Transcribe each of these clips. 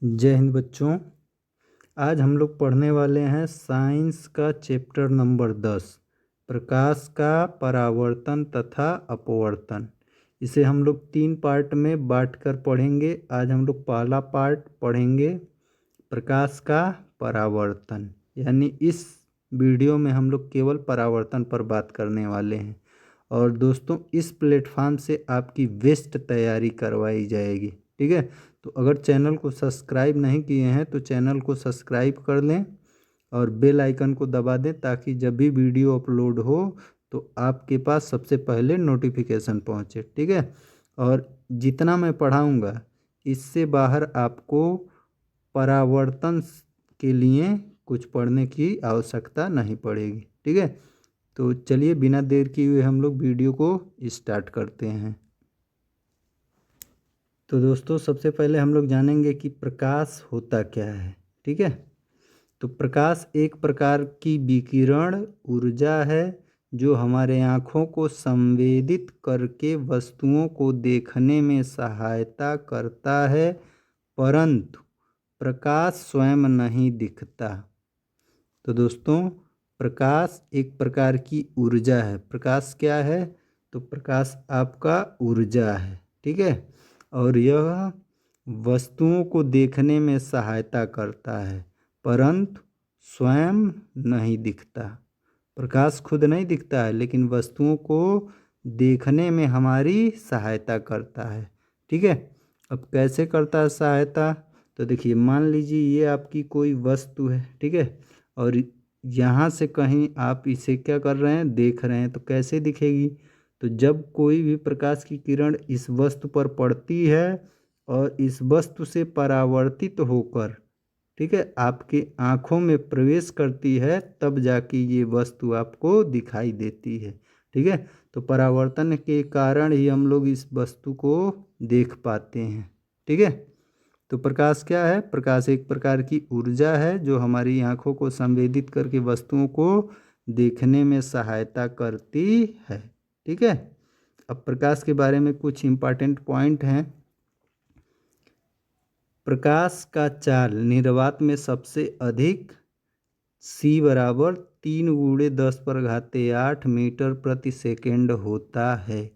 जय हिंद बच्चों। आज हम लोग पढ़ने वाले हैं साइंस का चैप्टर नंबर 10, प्रकाश का परावर्तन तथा अपवर्तन। इसे हम लोग 3 पार्ट में बांटकर पढ़ेंगे। आज हम लोग पहला पार्ट पढ़ेंगे प्रकाश का परावर्तन, यानी इस वीडियो में हम लोग केवल परावर्तन पर बात करने वाले हैं। और दोस्तों, इस प्लेटफॉर्म से आपकी बेस्ट तैयारी करवाई जाएगी, ठीक है। तो अगर चैनल को सब्सक्राइब नहीं किए हैं तो चैनल को सब्सक्राइब कर लें और बेल आइकन को दबा दें, ताकि जब भी वीडियो अपलोड हो तो आपके पास सबसे पहले नोटिफिकेशन पहुंचे, ठीक है। और जितना मैं पढ़ाऊंगा इससे बाहर आपको परावर्तन के लिए कुछ पढ़ने की आवश्यकता नहीं पड़ेगी, ठीक है। तो चलिए बिना देर किए हुए हम लोग वीडियो को स्टार्ट करते हैं। तो दोस्तों, सबसे पहले हम लोग जानेंगे कि प्रकाश होता क्या है, ठीक है। तो प्रकाश एक प्रकार की विकिरण ऊर्जा है जो हमारे आँखों को संवेदित करके वस्तुओं को देखने में सहायता करता है, परंतु प्रकाश स्वयं नहीं दिखता। तो दोस्तों, प्रकाश एक प्रकार की ऊर्जा है। प्रकाश क्या है? तो प्रकाश आपका ऊर्जा है, ठीक है। और यह वस्तुओं को देखने में सहायता करता है, परंतु स्वयं नहीं दिखता। प्रकाश खुद नहीं दिखता है, लेकिन वस्तुओं को देखने में हमारी सहायता करता है, ठीक है। अब कैसे करता है सहायता? तो देखिए, मान लीजिए ये आपकी कोई वस्तु है, ठीक है। और यहाँ से कहीं आप इसे क्या कर रहे हैं, देख रहे हैं, तो कैसे दिखेगी? तो जब कोई भी प्रकाश की किरण इस वस्तु पर पड़ती है और इस वस्तु से परावर्तित होकर, ठीक है, आपके आँखों में प्रवेश करती है, तब जाके ये वस्तु आपको दिखाई देती है, ठीक है। तो परावर्तन के कारण ही हम लोग इस वस्तु को देख पाते हैं, ठीक है। तो प्रकाश क्या है? प्रकाश एक प्रकार की ऊर्जा है जो हमारी आँखों को संवेदित करके वस्तुओं को देखने में सहायता करती है, ठीक है। अब प्रकाश के बारे में कुछ इम्पॉर्टेंट पॉइंट हैं। प्रकाश का चाल निर्वात में सबसे अधिक c बराबर 3 × 10⁸ मीटर प्रति सेकेंड होता है।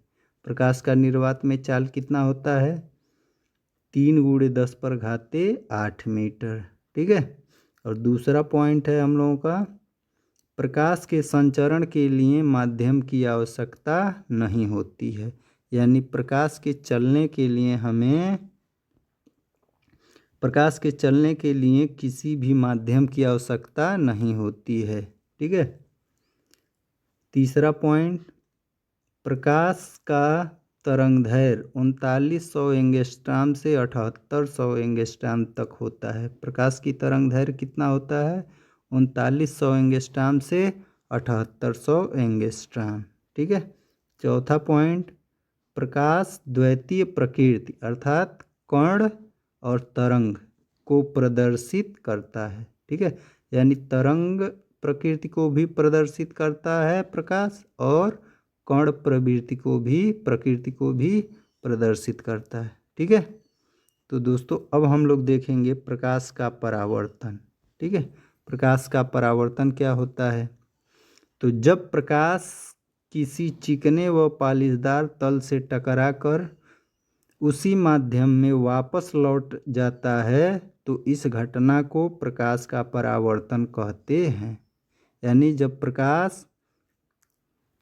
प्रकाश का निर्वात में चाल कितना होता है? 3 × 10⁸ मीटर, ठीक है। और दूसरा पॉइंट है हम लोगों का, प्रकाश के संचरण के लिए माध्यम की आवश्यकता नहीं होती है, यानी प्रकाश के चलने के लिए किसी भी माध्यम की आवश्यकता नहीं होती है, ठीक है। तीसरा पॉइंट, प्रकाश का तरंगदैर्घ्य 3900 एंगस्ट्रॉम से 7800 एंगस्ट्रॉम तक होता है। प्रकाश की तरंगदैर्घ्य कितना होता है? 3900 एंगस्ट्रॉम से 7800 एंगस्ट्रॉम, ठीक है। चौथा पॉइंट, प्रकाश द्वैतीय प्रकृति अर्थात कण और तरंग को प्रदर्शित करता है, ठीक है। यानी तरंग प्रकृति को भी प्रदर्शित करता है प्रकाश, और कण प्रकृति को भी प्रदर्शित करता है, ठीक है। तो दोस्तों, अब हम लोग देखेंगे प्रकाश का परावर्तन, ठीक है। प्रकाश का परावर्तन क्या होता है? तो जब प्रकाश किसी चिकने व पालिशदार तल से टकराकर उसी माध्यम में वापस लौट जाता है, तो इस घटना को प्रकाश का परावर्तन कहते हैं। यानी जब प्रकाश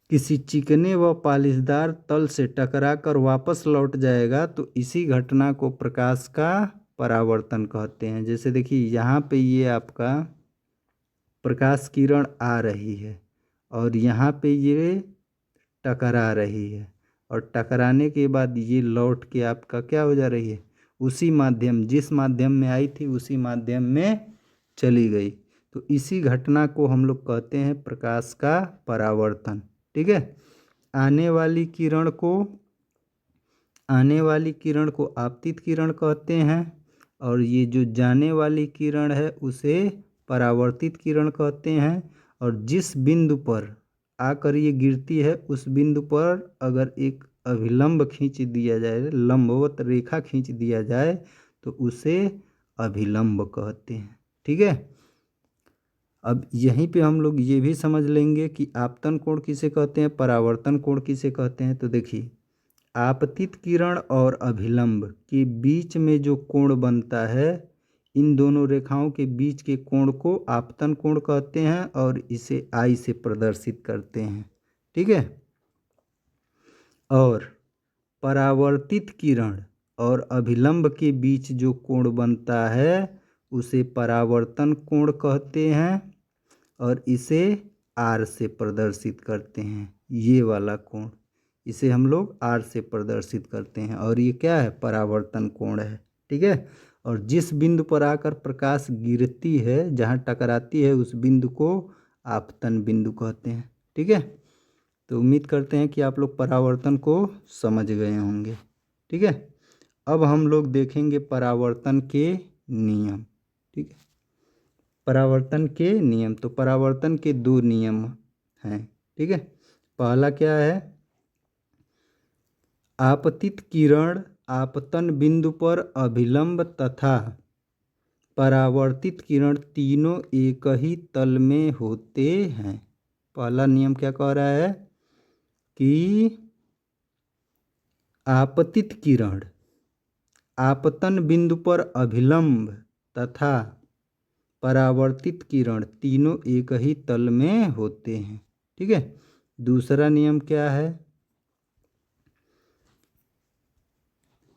किसी चिकने व पालिशदार तल से टकराकर वापस लौट जाएगा, तो इसी घटना को प्रकाश का परावर्तन कहते हैं। जैसे देखिए, यहाँ पे ये आपका प्रकाश किरण आ रही है और यहाँ पे ये टकरा रही है, और टकराने के बाद ये लौट के आपका क्या हो जा रही है, उसी माध्यम, जिस माध्यम में आई थी उसी माध्यम में चली गई। तो इसी घटना को हम लोग कहते हैं प्रकाश का परावर्तन, ठीक है। आने वाली किरण को आपतित किरण कहते हैं, और ये जो जाने वाली किरण है उसे परावर्तित किरण कहते हैं। और जिस बिंदु पर आकर ये गिरती है, उस बिंदु पर अगर एक अभिलंब खींच दिया जाए, लंबवत रेखा खींच दिया जाए, तो उसे अभिलंब कहते हैं। ठीक है, अब यहीं पे हम लोग ये भी समझ लेंगे कि आपतन कोण किसे कहते हैं, परावर्तन कोण किसे कहते हैं। तो देखिए, आपतित किरण और अभिलंब के बीच में जो कोण बनता है, इन दोनों रेखाओं के बीच के कोण को आपतन कोण कहते हैं और इसे आई से प्रदर्शित करते हैं। ठीक है, और परावर्तित किरण और अभिलंब के बीच जो कोण बनता है उसे परावर्तन कोण कहते हैं और इसे आर से प्रदर्शित करते हैं। ये वाला कोण, इसे हम लोग आर से प्रदर्शित करते हैं और ये क्या है, परावर्तन कोण है। ठीक है, और जिस बिंदु पर आकर प्रकाश गिरती है, जहाँ टकराती है, उस बिंदु को आपतन बिंदु कहते हैं। ठीक है, तो उम्मीद करते हैं कि आप लोग परावर्तन को समझ गए होंगे। ठीक है, अब हम लोग देखेंगे परावर्तन के नियम। ठीक है, परावर्तन के नियम, तो परावर्तन के दो नियम हैं। ठीक है, पहला क्या है, आपतित किरण आपतन बिंदु पर अभिलंब तथा परावर्तित किरण तीनों एक ही तल में होते हैं। पहला नियम क्या कह रहा है कि आपतित किरण आपतन बिंदु पर अभिलंब तथा परावर्तित किरण तीनों एक ही तल में होते हैं। ठीक है, दूसरा नियम क्या है,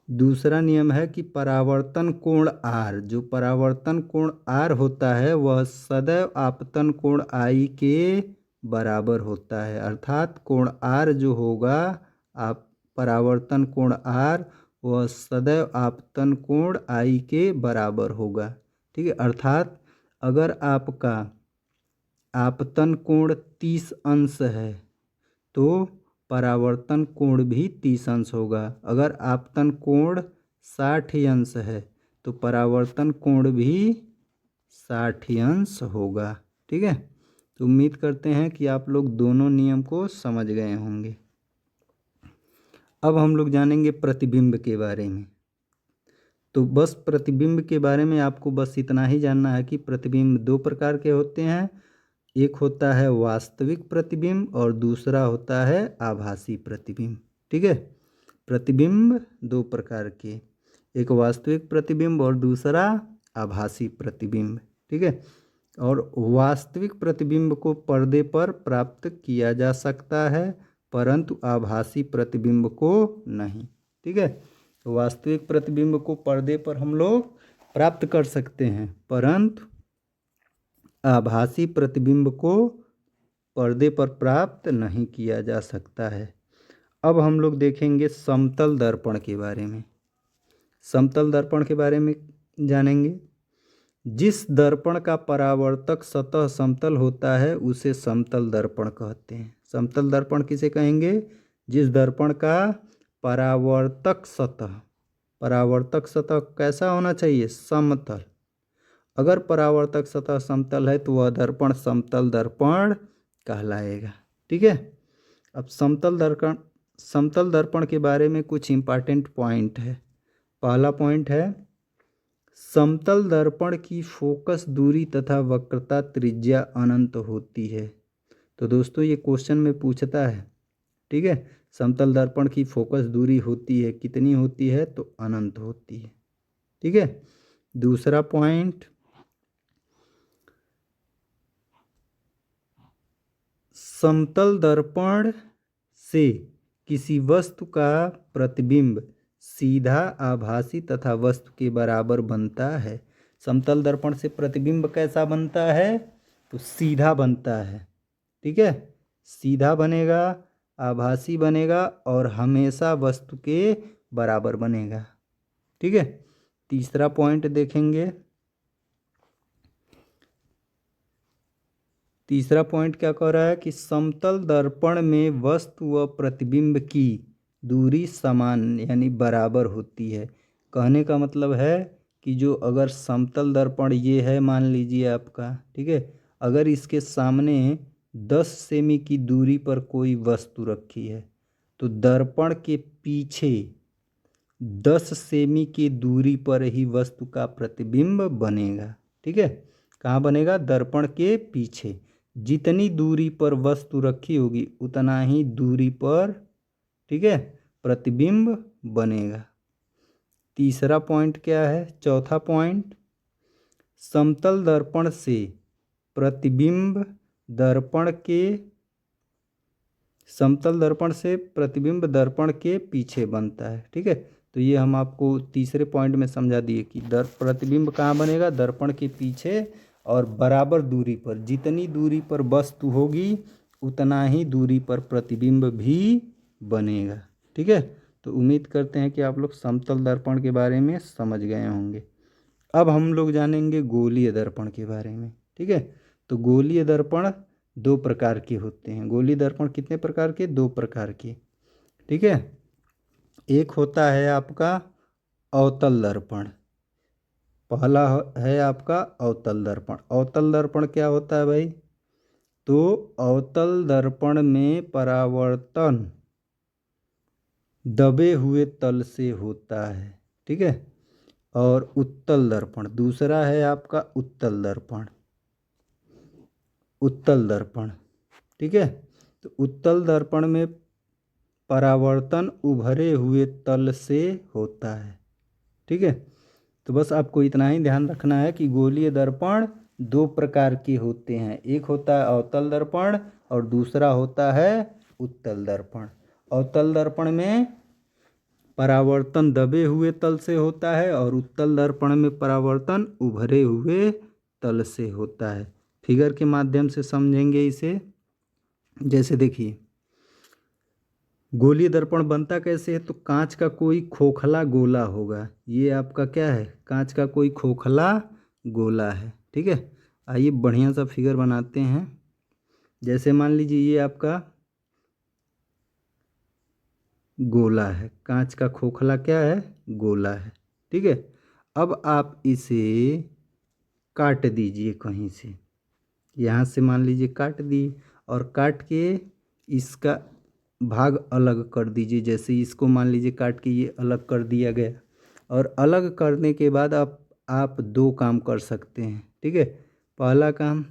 दूसरा नियम है कि परावर्तन कोण आर, जो परावर्तन कोण आर होता है वह सदैव आपतन कोण आई के बराबर होता है। अर्थात कोण आर जो होगा, आप परावर्तन कोण आर, वह सदैव आपतन कोण आई के बराबर होगा। ठीक है, अर्थात अगर आपका आपतन कोण 30 अंश है तो परावर्तन कोण भी 30 अंश होगा। अगर आपतन कोण 60 अंश है तो परावर्तन कोण भी 60 अंश होगा। ठीक है, तो उम्मीद करते हैं कि आप लोग दोनों नियम को समझ गए होंगे। अब हम लोग जानेंगे प्रतिबिंब के बारे में। तो बस प्रतिबिंब के बारे में आपको बस इतना ही जानना है कि प्रतिबिंब दो प्रकार के होते हैं। एक होता है वास्तविक प्रतिबिंब और दूसरा होता है आभासी प्रतिबिंब। ठीक है, प्रतिबिंब दो प्रकार के, एक वास्तविक प्रतिबिंब और दूसरा आभासी प्रतिबिंब। ठीक है, और वास्तविक प्रतिबिंब को पर्दे पर प्राप्त किया जा सकता है परंतु आभासी प्रतिबिंब को नहीं। ठीक है, तो वास्तविक प्रतिबिंब को पर्दे पर हम लोग प्राप्त कर सकते हैं परंतु आभासी प्रतिबिंब को पर्दे पर प्राप्त नहीं किया जा सकता है। अब हम लोग देखेंगे समतल दर्पण के बारे में। समतल दर्पण के बारे में जानेंगे। जिस दर्पण का परावर्तक सतह समतल होता है उसे समतल दर्पण कहते हैं। समतल दर्पण किसे कहेंगे, जिस दर्पण का परावर्तक सतह कैसा होना चाहिए, समतल। अगर परावर्तक सतह समतल है तो वह दर्पण समतल दर्पण कहलाएगा। ठीक है, अब समतल दर्पण के बारे में कुछ इम्पॉर्टेंट पॉइंट है। पहला पॉइंट है, समतल दर्पण की फोकस दूरी तथा वक्रता त्रिज्या अनंत होती है। तो दोस्तों ये क्वेश्चन में पूछता है। ठीक है, समतल दर्पण की फोकस दूरी होती है, कितनी होती है, तो अनंत होती है। ठीक है, दूसरा पॉइंट, समतल दर्पण से किसी वस्तु का प्रतिबिंब सीधा आभासी तथा वस्तु के बराबर बनता है। समतल दर्पण से प्रतिबिंब कैसा बनता है, तो सीधा बनता है। ठीक है, सीधा बनेगा, आभासी बनेगा और हमेशा वस्तु के बराबर बनेगा। ठीक है, तीसरा पॉइंट देखेंगे। तीसरा पॉइंट क्या कह रहा है कि समतल दर्पण में वस्तु व प्रतिबिंब की दूरी समान यानी बराबर होती है। कहने का मतलब है कि जो अगर समतल दर्पण ये है, मान लीजिए आपका, ठीक है, अगर इसके सामने 10 सेमी की दूरी पर कोई वस्तु रखी है तो दर्पण के पीछे 10 सेमी की दूरी पर ही वस्तु का प्रतिबिंब बनेगा। ठीक है, कहाँ बनेगा? दर्पण के पीछे। जितनी दूरी पर वस्तु रखी होगी उतना ही दूरी पर, ठीक है, प्रतिबिंब बनेगा। तीसरा पॉइंट क्या है? चौथा पॉइंट, समतल दर्पण से प्रतिबिंब दर्पण के समतल दर्पण से प्रतिबिंब दर्पण के पीछे बनता है। ठीक है, तो ये हम आपको तीसरे पॉइंट में समझा दिए कि प्रतिबिंब कहाँ बनेगा? दर्पण के पीछे और बराबर दूरी पर। जितनी दूरी पर वस्तु होगी उतना ही दूरी पर प्रतिबिंब भी बनेगा। ठीक है, तो उम्मीद करते हैं कि आप लोग समतल दर्पण के बारे में समझ गए होंगे। अब हम लोग जानेंगे गोलीय दर्पण के बारे में। ठीक है, तो गोलीय दर्पण दो प्रकार के होते हैं। गोलीय दर्पण कितने प्रकार के? दो प्रकार के। ठीक है, एक होता है आपका अवतल दर्पण। पहला है आपका अवतल दर्पण। अवतल दर्पण क्या होता है भाई? तो अवतल दर्पण में परावर्तन दबे हुए तल से होता है। ठीक है, और उत्तल दर्पण दूसरा है आपका उत्तल दर्पण। उत्तल दर्पण, ठीक है, तो उत्तल दर्पण में परावर्तन उभरे हुए तल से होता है। ठीक है, तो बस आपको इतना ही ध्यान रखना है कि गोलीय दर्पण दो प्रकार के होते हैं। एक होता है अवतल दर्पण और दूसरा होता है उत्तल दर्पण। अवतल दर्पण में परावर्तन दबे हुए तल से होता है और उत्तल दर्पण में परावर्तन उभरे हुए तल से होता है। फिगर के माध्यम से समझेंगे इसे। जैसे देखिए, गोलीय दर्पण बनता कैसे है? तो कांच का कोई खोखला गोला होगा। ये आपका क्या है? कांच का कोई खोखला गोला है। ठीक है, आइए बढ़िया सा फिगर बनाते हैं। जैसे मान लीजिए ये आपका गोला है, कांच का खोखला क्या है? गोला है। ठीक है, अब आप इसे काट दीजिए कहीं से। यहाँ से मान लीजिए काट दी और काट के इसका भाग अलग कर दीजिए। जैसे इसको मान लीजिए काट के ये अलग कर दिया गया, और अलग करने के बाद आप दो काम कर सकते हैं। ठीक है, पहला काम,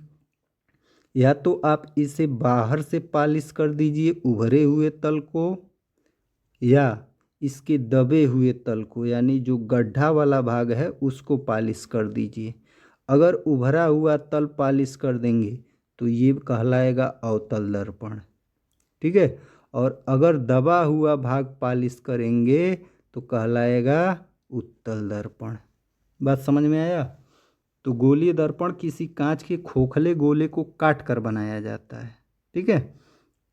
या तो आप इसे बाहर से पालिश कर दीजिए उभरे हुए तल को, या इसके दबे हुए तल को, यानी जो गड्ढा वाला भाग है उसको पालिश कर दीजिए। अगर उभरा हुआ तल पालिश कर देंगे तो ये कहलाएगा अवतल दर्पण। ठीक है, और अगर दबा हुआ भाग पालिश करेंगे तो कहलाएगा उत्तल दर्पण। बात समझ में आया? तो गोलीय दर्पण किसी कांच के खोखले गोले को काट कर बनाया जाता है। ठीक है,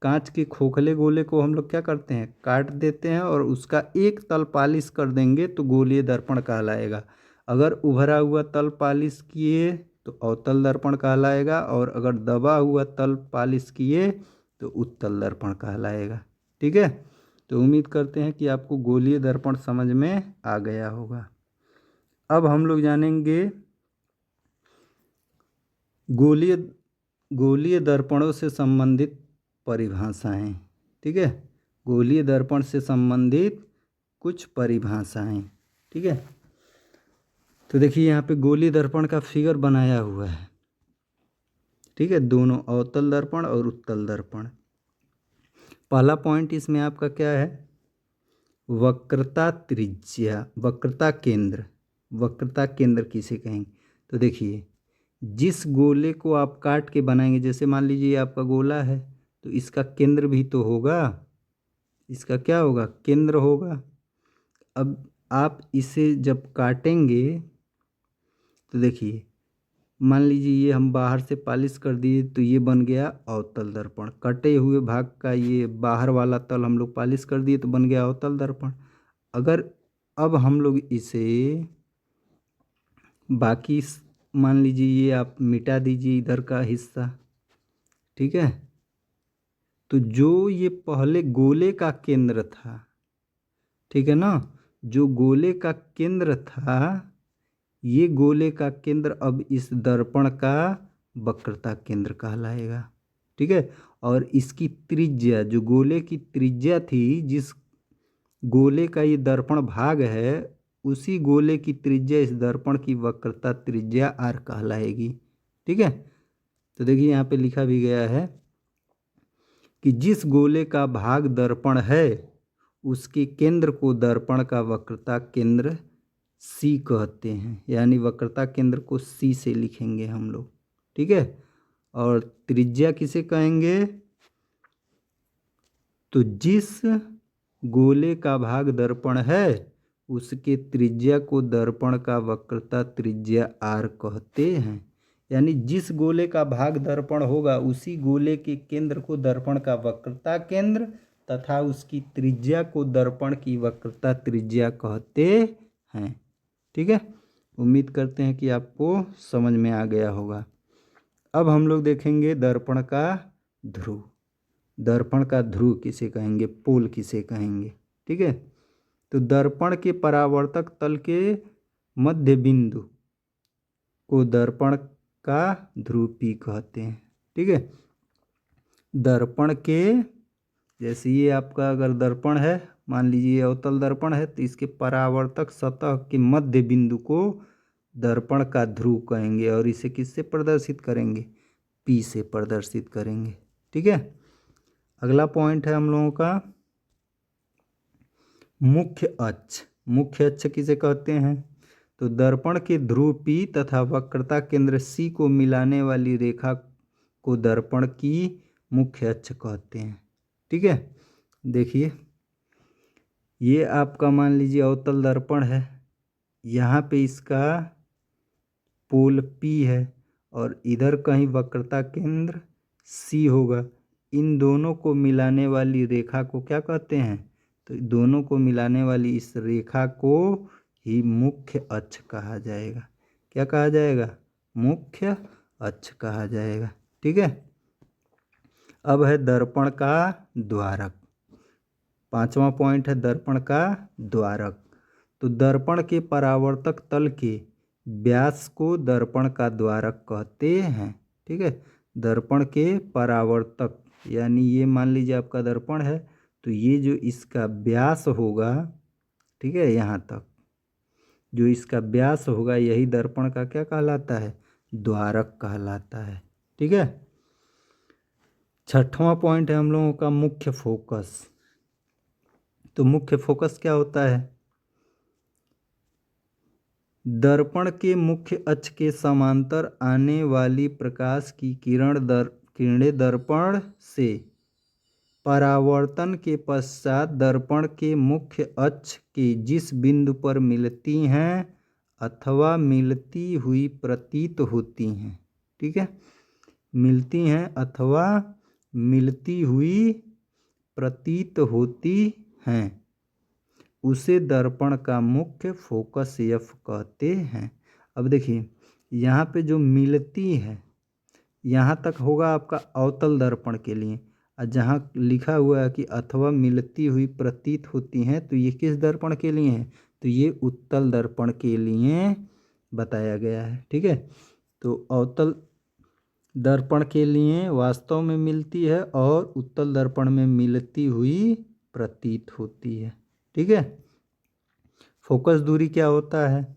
कांच के खोखले गोले को हम लोग क्या करते हैं? काट देते हैं और उसका एक तल पालिश कर देंगे तो गोलीय दर्पण कहलाएगा। अगर उभरा हुआ तल पालिश किए तो अवतल दर्पण कहलाएगा, और अगर दबा हुआ तल पालिश किए तो उत्तल दर्पण कहलाएगा। ठीक है, तो उम्मीद करते हैं कि आपको गोलीय दर्पण समझ में आ गया होगा। अब हम लोग जानेंगे गोलीय दर्पणों से संबंधित परिभाषाएं। ठीक है, गोलीय दर्पण से संबंधित कुछ परिभाषाएं। ठीक है, तो देखिए यहाँ पे गोलीय दर्पण का फिगर बनाया हुआ है। ठीक है, दोनों अवतल दर्पण और उत्तल दर्पण। पहला पॉइंट इसमें आपका क्या है? वक्रता त्रिज्या, वक्रता केंद्र। वक्रता केंद्र किसे कहेंगे? तो देखिए, जिस गोले को आप काट के बनाएंगे, जैसे मान लीजिए आपका गोला है तो इसका केंद्र भी तो होगा। इसका क्या होगा? केंद्र होगा। अब आप इसे जब काटेंगे तो देखिए, मान लीजिए ये हम बाहर से पालिश कर दिए तो ये बन गया अवतल दर्पण। कटे हुए भाग का ये बाहर वाला तल हम लोग पालिश कर दिए तो बन गया अवतल दर्पण। अगर अब हम लोग इसे बाकी मान लीजिए ये आप मिटा दीजिए इधर का हिस्सा। ठीक है, तो जो ये पहले गोले का केंद्र था, ठीक है ना, जो गोले का केंद्र था, ये गोले का केंद्र अब इस दर्पण का वक्रता केंद्र कहलाएगा। ठीक है, और इसकी त्रिज्या, जो गोले की त्रिज्या थी, जिस गोले का ये दर्पण भाग है, उसी गोले की त्रिज्या इस दर्पण की वक्रता त्रिज्या आर कहलाएगी। ठीक है, तो देखिए यहाँ पे लिखा भी गया है कि जिस गोले का भाग दर्पण है उसके केंद्र को दर्पण का वक्रता केंद्र सी कहते हैं, यानी वक्रता केंद्र को सी से लिखेंगे हम लोग। ठीक है, और त्रिज्या किसे कहेंगे? तो जिस गोले का भाग दर्पण है उसके त्रिज्या को दर्पण का वक्रता त्रिज्या आर कहते हैं। यानी जिस गोले का भाग दर्पण होगा उसी गोले के केंद्र को दर्पण का वक्रता केंद्र तथा उसकी त्रिज्या को दर्पण की वक्रता त्रिज्या कहते हैं। ठीक है, उम्मीद करते हैं कि आपको समझ में आ गया होगा। अब हम लोग देखेंगे दर्पण का ध्रुव। दर्पण का ध्रुव किसे कहेंगे, पोल किसे कहेंगे। ठीक है, तो दर्पण के परावर्तक तल के मध्य बिंदु को दर्पण का ध्रुव पी कहते हैं। ठीक है, दर्पण के, जैसे ये आपका अगर दर्पण है, मान लीजिए अवतल दर्पण है, तो इसके परावर्तक सतह के मध्य बिंदु को दर्पण का ध्रुव कहेंगे और इसे किससे प्रदर्शित करेंगे? पी से प्रदर्शित करेंगे। ठीक है, अगला पॉइंट है हम लोगों का मुख्य अक्ष। मुख्य अक्ष किसे कहते हैं? तो दर्पण के ध्रुव पी तथा वक्रता केंद्र सी को मिलाने वाली रेखा को दर्पण की मुख्य अक्ष कहते हैं। ठीक है, देखिए ये आपका मान लीजिए अवतल दर्पण है, यहाँ पे इसका पोल पी है और इधर कहीं वक्रता केंद्र सी होगा। इन दोनों को मिलाने वाली रेखा को क्या कहते हैं? तो दोनों को मिलाने वाली इस रेखा को ही मुख्य अक्ष कहा जाएगा। क्या कहा जाएगा? मुख्य अक्ष कहा जाएगा। ठीक है, अब है दर्पण का द्वारक। पांचवा पॉइंट है दर्पण का द्वारक। तो दर्पण के परावर्तक तल के व्यास को दर्पण का द्वारक कहते हैं। ठीक है, दर्पण के परावर्तक, यानी ये मान लीजिए आपका दर्पण है, तो ये जो इसका व्यास होगा, ठीक है, यहाँ तक जो इसका व्यास होगा यही दर्पण का क्या कहलाता है? द्वारक कहलाता है। ठीक है, छठवां पॉइंट है हम लोगों का मुख्य फोकस। तो मुख्य फोकस क्या होता है? दर्पण के मुख्य अक्ष के समांतर आने वाली प्रकाश की किरणें दर्पण से परावर्तन के पश्चात दर्पण के मुख्य अक्ष के जिस बिंदु पर मिलती हैं अथवा मिलती हुई प्रतीत होती हैं। ठीक है, मिलती हैं अथवा मिलती हुई प्रतीत होती हैं, उसे दर्पण का मुख्य फोकस एफ कहते हैं। अब देखिए यहाँ पे जो मिलती है, यहाँ तक होगा आपका अवतल दर्पण के लिए, और जहाँ लिखा हुआ है कि अथवा मिलती हुई प्रतीत होती हैं, तो ये किस दर्पण के लिए है? तो ये उत्तल दर्पण के लिए बताया गया है। ठीक है, तो अवतल दर्पण के लिए वास्तव में मिलती है और उत्तल दर्पण में मिलती हुई प्रतीत होती है। ठीक है, फोकस दूरी क्या होता है?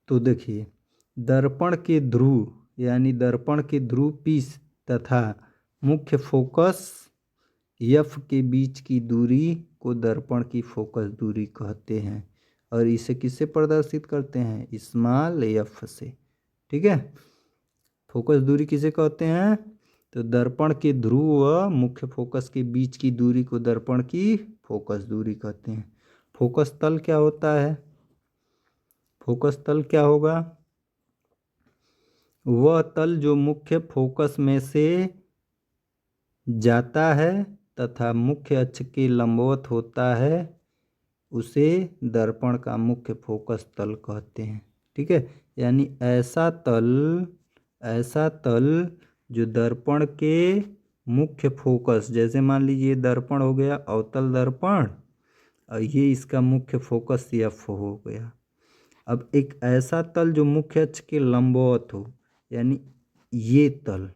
तो देखिए दर्पण के ध्रुव, यानी दर्पण के ध्रुव P तथा मुख्य फोकस F के बीच की दूरी को दर्पण की फोकस दूरी कहते हैं और इसे किससे प्रदर्शित करते हैं? स्मॉल f से। ठीक है, फोकस दूरी किसे कहते हैं? तो दर्पण के ध्रुव व मुख्य फोकस के बीच की दूरी को दर्पण की फोकस दूरी कहते हैं। फोकस तल क्या होता है? फोकस तल क्या होगा? वह तल जो मुख्य फोकस में से जाता है तथा मुख्य अक्ष के लंबवत होता है, उसे दर्पण का मुख्य फोकस तल कहते हैं। ठीक है, यानी ऐसा तल जो दर्पण के मुख्य फोकस, जैसे मान लीजिए दर्पण हो गया अवतल दर्पण और ये इसका मुख्य फोकस एफ हो गया। अब एक ऐसा तल जो मुख्य अक्ष के लंबवत हो, यानी ये तल,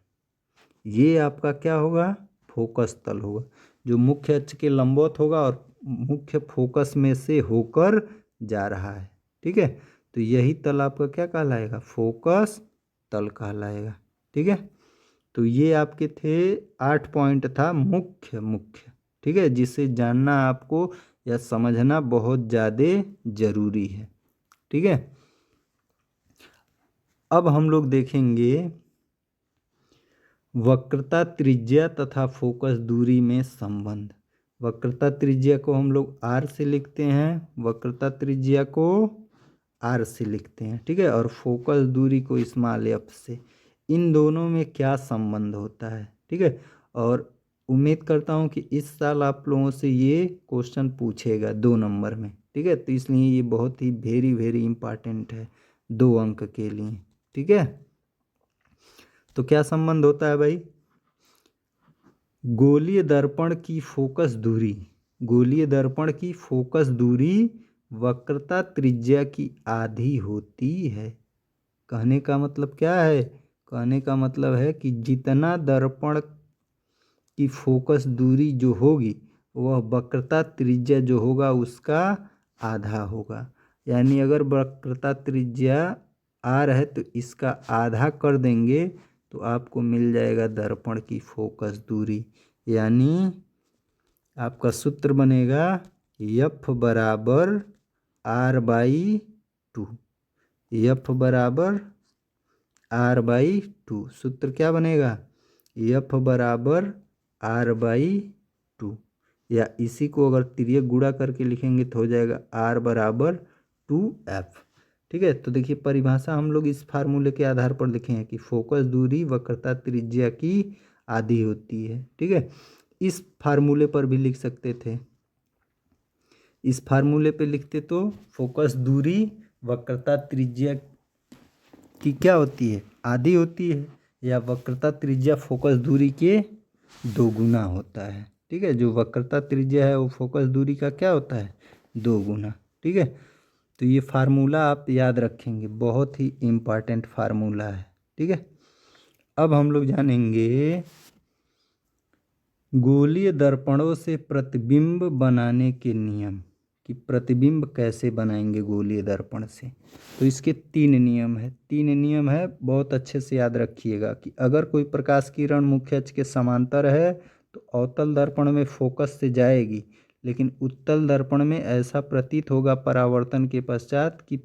ये आपका क्या होगा? फोकस तल होगा। जो मुख्य अक्ष के लंबवत होगा और मुख्य फोकस में से होकर जा रहा है। ठीक है, तो यही तल आपका क्या कहलाएगा, फोकस तल कहलाएगा। ठीक है, तो ये आपके थे 8 पॉइंट था मुख्य मुख्य। ठीक है, जिसे जानना आपको या समझना बहुत ज़्यादा जरूरी है। ठीक है, अब हम लोग देखेंगे वक्रता त्रिज्या तथा फोकस दूरी में संबंध। वक्रता त्रिज्या को हम लोग r से लिखते हैं, वक्रता त्रिज्या को r से लिखते हैं। ठीक है, और फोकस दूरी को स्मॉल f से। इन दोनों में क्या संबंध होता है। ठीक है, और उम्मीद करता हूँ कि इस साल आप लोगों से ये क्वेश्चन पूछेगा 2 नंबर में। ठीक है, तो इसलिए ये बहुत ही वेरी वेरी इंपॉर्टेंट है 2 अंक के लिए। ठीक है, तो क्या संबंध होता है भाई, गोलीय दर्पण की फोकस दूरी, गोलीय दर्पण की फोकस दूरी वक्रता त्रिज्या की आधी होती है। कहने का मतलब क्या है, कहने का मतलब है कि जितना दर्पण की फोकस दूरी जो होगी वह वक्रता त्रिज्या जो होगा उसका आधा होगा। यानी अगर वक्रता त्रिज्या r है तो इसका आधा कर देंगे तो आपको मिल जाएगा दर्पण की फोकस दूरी। यानी आपका सूत्र बनेगा f बराबर r/2, f बराबर r/2। सूत्र क्या बनेगा, f बराबर r/2, या इसी को अगर तिर्यक गुणा करके लिखेंगे तो हो जाएगा r बराबर 2f। ठीक है, तो देखिए परिभाषा हम लोग इस फार्मूले के आधार पर लिखे हैं कि फोकस दूरी वक्रता त्रिज्या की आधी होती है। ठीक है, इस फार्मूले पर भी लिख सकते थे, इस फार्मूले पे लिखते तो फोकस दूरी वक्रता त्रिज्या की क्या होती है, आधी होती है, या वक्रता त्रिज्या फोकस दूरी के 2 गुना होता है। ठीक है, जो वक्रता त्रिज्या है वो फोकस दूरी का क्या होता है, 2 गुना। ठीक है, तो ये फार्मूला आप याद रखेंगे, बहुत ही इम्पॉर्टेंट फार्मूला है। ठीक है, अब हम लोग जानेंगे गोलीय दर्पणों से प्रतिबिंब बनाने के नियम, कि प्रतिबिंब कैसे बनाएंगे गोलीय दर्पण से। तो इसके 3 नियम है, 3 नियम है, बहुत अच्छे से याद रखिएगा कि अगर कोई प्रकाश किरण मुख्य अक्ष के समांतर है तो अवतल दर्पण में फोकस से जाएगी, लेकिन उत्तल दर्पण में ऐसा प्रतीत होगा परावर्तन के पश्चात कि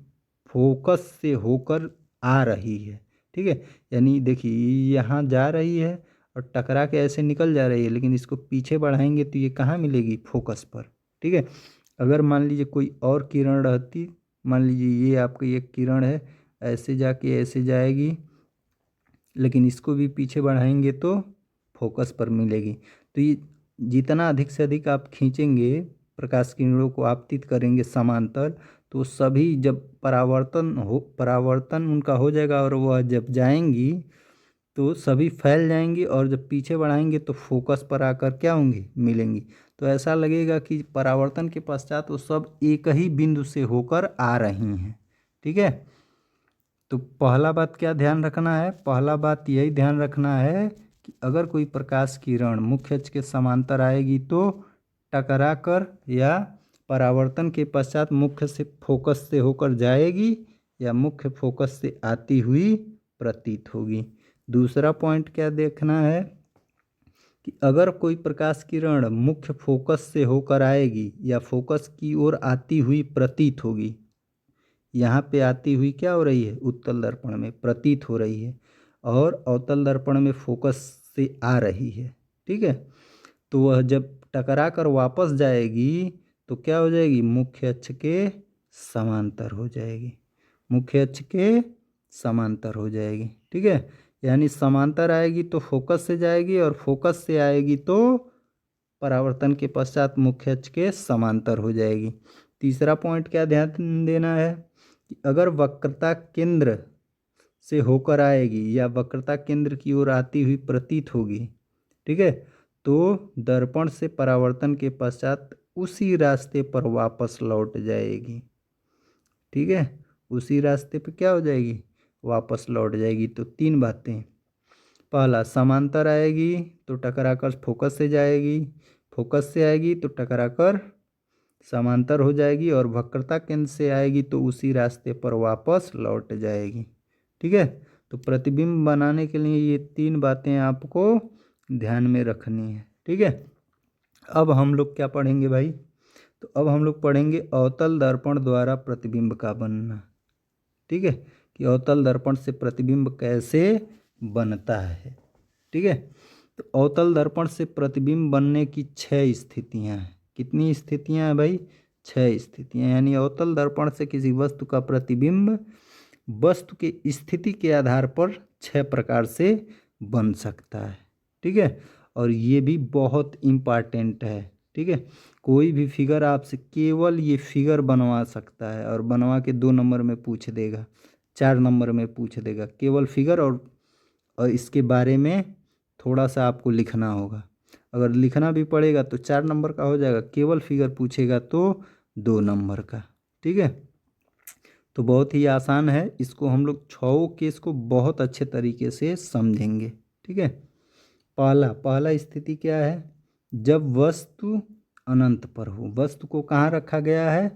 फोकस से होकर आ रही है। ठीक है, यानी देखिए यहाँ जा रही है और टकरा के ऐसे निकल जा रही है, लेकिन इसको पीछे बढ़ाएंगे तो ये कहाँ मिलेगी, फोकस पर। ठीक है, अगर मान लीजिए कोई और किरण रहती, मान लीजिए ये आपकी एक किरण है, ऐसे जाके ऐसे जाएगी, लेकिन इसको भी पीछे बढ़ाएंगे तो फोकस पर मिलेगी। तो ये जितना अधिक से अधिक आप खींचेंगे, प्रकाश किरणों को आपतित करेंगे समांतर, तो सभी जब परावर्तन उनका हो जाएगा और वह जब जाएंगी तो सभी फैल जाएंगी, और जब पीछे बढ़ाएंगे तो फोकस पर आकर क्या होंगी, मिलेंगी। तो ऐसा लगेगा कि परावर्तन के पश्चात वो सब एक ही बिंदु से होकर आ रही हैं। ठीक है, तो पहला बात क्या ध्यान रखना है, पहला बात यही ध्यान रखना है कि अगर कोई प्रकाश किरण मुख्य अक्ष के समांतर आएगी तो टकरा कर या परावर्तन के पश्चात मुख्य से फोकस से होकर जाएगी या मुख्य फोकस से आती हुई प्रतीत होगी। दूसरा पॉइंट क्या देखना है कि अगर कोई प्रकाश किरण मुख्य फोकस से होकर आएगी या फोकस की ओर आती हुई प्रतीत होगी, यहाँ पे आती हुई क्या हो रही है, उत्तल दर्पण में प्रतीत हो रही है, और अवतल दर्पण में फोकस से आ रही है। ठीक है, तो वह जब टकरा कर वापस जाएगी तो क्या हो जाएगी, मुख्य अक्ष के समांतर हो जाएगी, मुख्य अक्ष के समांतर हो जाएगी। ठीक है, यानी समांतर आएगी तो फोकस से जाएगी और फोकस से आएगी तो परावर्तन के पश्चात मुख्य अक्ष के समांतर हो जाएगी। तीसरा पॉइंट क्या ध्यान देना है कि अगर वक्रता केंद्र से होकर आएगी या वक्रता केंद्र की ओर आती हुई प्रतीत होगी, ठीक है, तो दर्पण से परावर्तन के पश्चात उसी रास्ते पर वापस लौट जाएगी। ठीक है, उसी रास्ते पे क्या हो जाएगी, वापस लौट जाएगी। तो 3 बातें, पहला समांतर आएगी तो टकराकर फोकस से जाएगी, फोकस से आएगी तो टकराकर समांतर हो जाएगी और वक्रता केंद्र से आएगी तो उसी रास्ते पर वापस लौट जाएगी। ठीक है, तो प्रतिबिंब बनाने के लिए ये 3 बातें आपको ध्यान में रखनी है। ठीक है, अब हम लोग क्या पढ़ेंगे भाई, तो अब हम लोग पढ़ेंगे अवतल दर्पण द्वारा प्रतिबिंब का बनना। ठीक है, कि अवतल दर्पण से प्रतिबिंब कैसे बनता है। ठीक है, तो अवतल दर्पण से प्रतिबिंब बनने की 6 स्थितियां हैं। कितनी स्थितियां हैं भाई? 6 स्थितियां। यानी अवतल दर्पण से किसी वस्तु का प्रतिबिंब वस्तु की स्थिति के आधार पर 6 प्रकार से बन सकता है। ठीक है, और ये भी बहुत इम्पॉर्टेंट है। ठीक है, कोई भी फिगर आपसे केवल ये फिगर बनवा सकता है और बनवा के 2 नंबर में पूछ देगा, 4 नंबर में पूछ देगा, केवल फिगर और इसके बारे में थोड़ा सा आपको लिखना होगा। अगर लिखना भी पड़ेगा तो 4 नंबर का हो जाएगा, केवल फिगर पूछेगा तो 2 नंबर का। ठीक है, तो बहुत ही आसान है, इसको हम लोग 6 केस को बहुत अच्छे तरीके से समझेंगे। ठीक है, पहला स्थिति क्या है? जब वस्तु अनंत पर हो। वस्तु को कहाँ रखा गया है?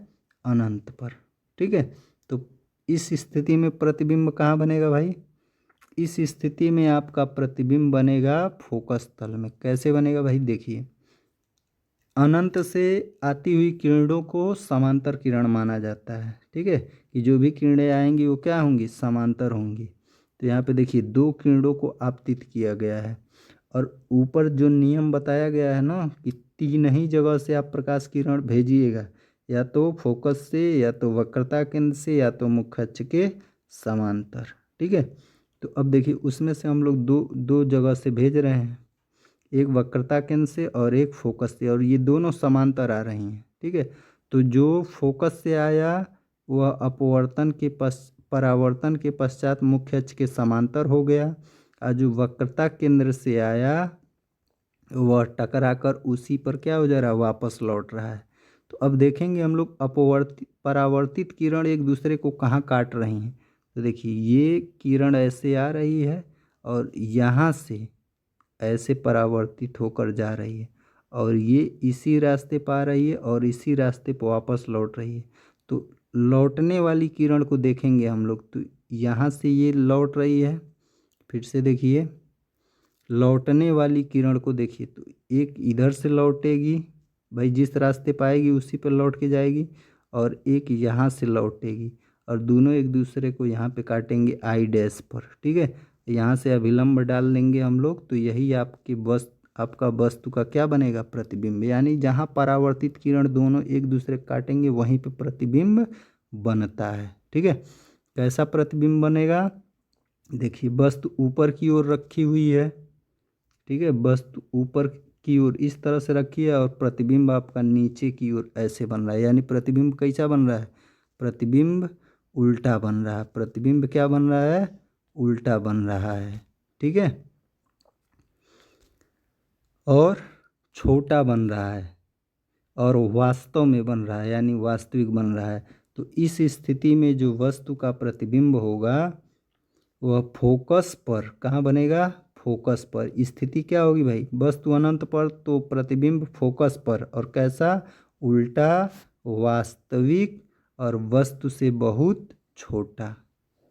अनंत पर। ठीक है, तो इस स्थिति में प्रतिबिंब कहाँ बनेगा भाई? इस स्थिति में आपका प्रतिबिंब बनेगा फोकस तल में। कैसे बनेगा भाई? देखिए, अनंत से आती हुई किरणों को समांतर किरण माना जाता है। ठीक है, कि जो भी किरणें आएंगी वो क्या होंगी? समांतर होंगी। तो यहाँ पे देखिए 2 किरणों को आपतित किया गया है और ऊपर जो नियम बताया गया है ना कि 3 ही जगह से आप प्रकाश किरण भेजिएगा, या तो फोकस से, या तो वक्रता केंद्र से, या तो मुख्य अक्ष के समांतर। ठीक है, तो अब देखिए उसमें से हम लोग दो जगह से भेज रहे हैं, एक वक्रता केंद्र से और एक फोकस से, और ये दोनों समांतर आ रही हैं। ठीक है, तो जो फोकस से आया वह परावर्तन के पश्चात मुख्य अक्ष के समांतर हो गया, और जो वक्रता केंद्र से आया वह टकराकर उसी पर क्या हो जा रहा है? वापस लौट रहा है। तो अब देखेंगे हम लोग परावर्तित किरण एक दूसरे को कहाँ काट रही हैं। तो देखिए ये किरण ऐसे आ रही है और यहाँ से ऐसे परावर्तित होकर जा रही है, और ये इसी रास्ते पर आ रही है और इसी रास्ते पर वापस लौट रही है। तो लौटने वाली किरण को देखेंगे हम लोग, तो यहाँ से ये लौट रही है। फिर से देखिए, लौटने वाली किरण को देखिए, तो एक इधर से लौटेगी भाई, जिस रास्ते पर आएगी उसी पर लौट के जाएगी, और एक यहाँ से लौटेगी, और दोनों एक दूसरे को यहाँ पे काटेंगे आई डैश पर। ठीक है, यहाँ से अभिलंब डाल देंगे हम लोग, तो यही आपका वस्तु का क्या बनेगा? प्रतिबिंब। यानी जहाँ परावर्तित किरण दोनों एक दूसरे को काटेंगे वहीं पे प्रतिबिंब बनता है। ठीक है, कैसा प्रतिबिंब बनेगा? देखिए वस्तु ऊपर की ओर रखी हुई है। ठीक है, वस्तु ऊपर की ओर इस तरह से रखी है और प्रतिबिंब आपका नीचे की ओर ऐसे बन रहा है। यानी प्रतिबिंब कैसा बन रहा है? प्रतिबिंब उल्टा बन रहा है। प्रतिबिंब क्या बन रहा है? उल्टा बन रहा है। ठीक है, और छोटा बन रहा है और वास्तव में बन रहा है, यानी वास्तविक बन रहा है। तो इस स्थिति में जो वस्तु का प्रतिबिंब होगा वह फोकस पर कहाँ बनेगा? फोकस पर। स्थिति क्या होगी भाई? वस्तु अनंत पर तो प्रतिबिंब फोकस पर, और कैसा? उल्टा, वास्तविक और वस्तु से बहुत छोटा।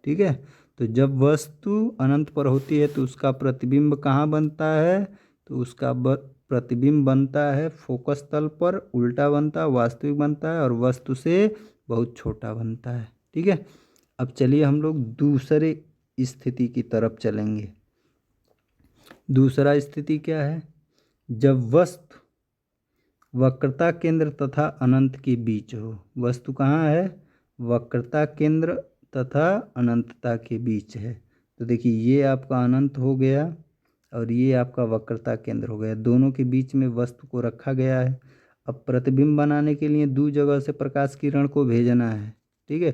ठीक है, तो जब वस्तु अनंत पर होती है तो उसका प्रतिबिंब कहाँ बनता है? तो उसका प्रतिबिंब बनता है फोकस तल पर, उल्टा बनता है, वास्तविक बनता है और वस्तु से बहुत छोटा बनता है। ठीक है, अब चलिए हम लोग दूसरे स्थिति की तरफ चलेंगे। दूसरा स्थिति क्या है? जब वस्तु वक्रता केंद्र तथा अनंत के बीच हो। वस्तु कहाँ है? वक्रता केंद्र तथा अनंतता के बीच है। तो देखिए ये आपका अनंत हो गया और ये आपका वक्रता केंद्र हो गया, दोनों के बीच में वस्तु को रखा गया है। अब प्रतिबिंब बनाने के लिए 2 जगह से प्रकाश किरण को भेजना है। ठीक है,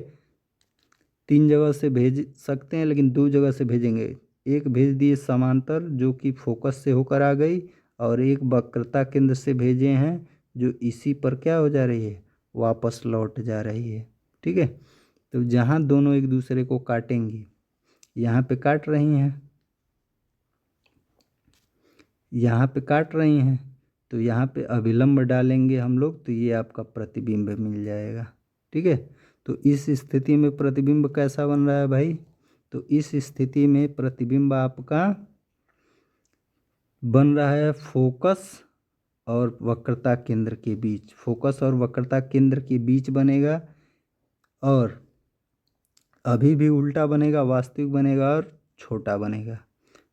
3 जगह से भेज सकते हैं लेकिन 2 जगह से भेजेंगे। एक भेज दिए समांतर जो कि फोकस से होकर आ गई, और एक वक्रता केंद्र से भेजे हैं जो इसी पर क्या हो जा रही है? वापस लौट जा रही है। ठीक है, तो जहाँ दोनों एक दूसरे को काटेंगी, यहाँ पे काट रही हैं, यहाँ पे काट रही हैं, तो यहाँ पे अभिलंब डालेंगे हम लोग तो ये आपका प्रतिबिंब मिल जाएगा। ठीक है, तो इस स्थिति में प्रतिबिंब कैसा बन रहा है भाई? तो इस स्थिति में प्रतिबिंब आपका बन रहा है फोकस और वक्रता केंद्र के बीच। फोकस और वक्रता केंद्र के बीच बनेगा और अभी भी उल्टा बनेगा, वास्तविक बनेगा और छोटा बनेगा,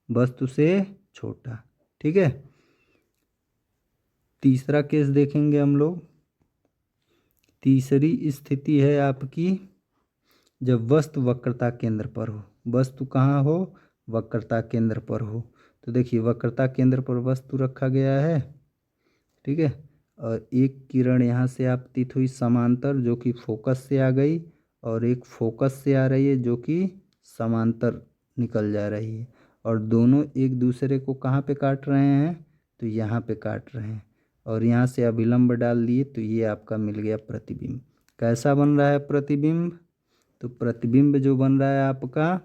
वस्तु से छोटा। ठीक है, तीसरा केस देखेंगे हम लोग। तीसरी स्थिति है आपकी जब वस्तु वक्रता केंद्र पर हो। वस्तु कहाँ हो? वक्रता केंद्र पर हो। तो देखिए वक्रता केंद्र पर वस्तु रखा गया है। ठीक है, और एक किरण यहाँ से आपतित हुई समांतर जो कि फोकस से आ गई, और एक फोकस से आ रही है जो कि समांतर निकल जा रही है, और दोनों एक दूसरे को कहाँ पे काट रहे हैं? तो यहाँ पे काट रहे हैं, और यहाँ से अभिलंब डाल दिए तो ये आपका मिल गया प्रतिबिंब। कैसा बन रहा है प्रतिबिंब? तो प्रतिबिंब जो बन रहा है आपका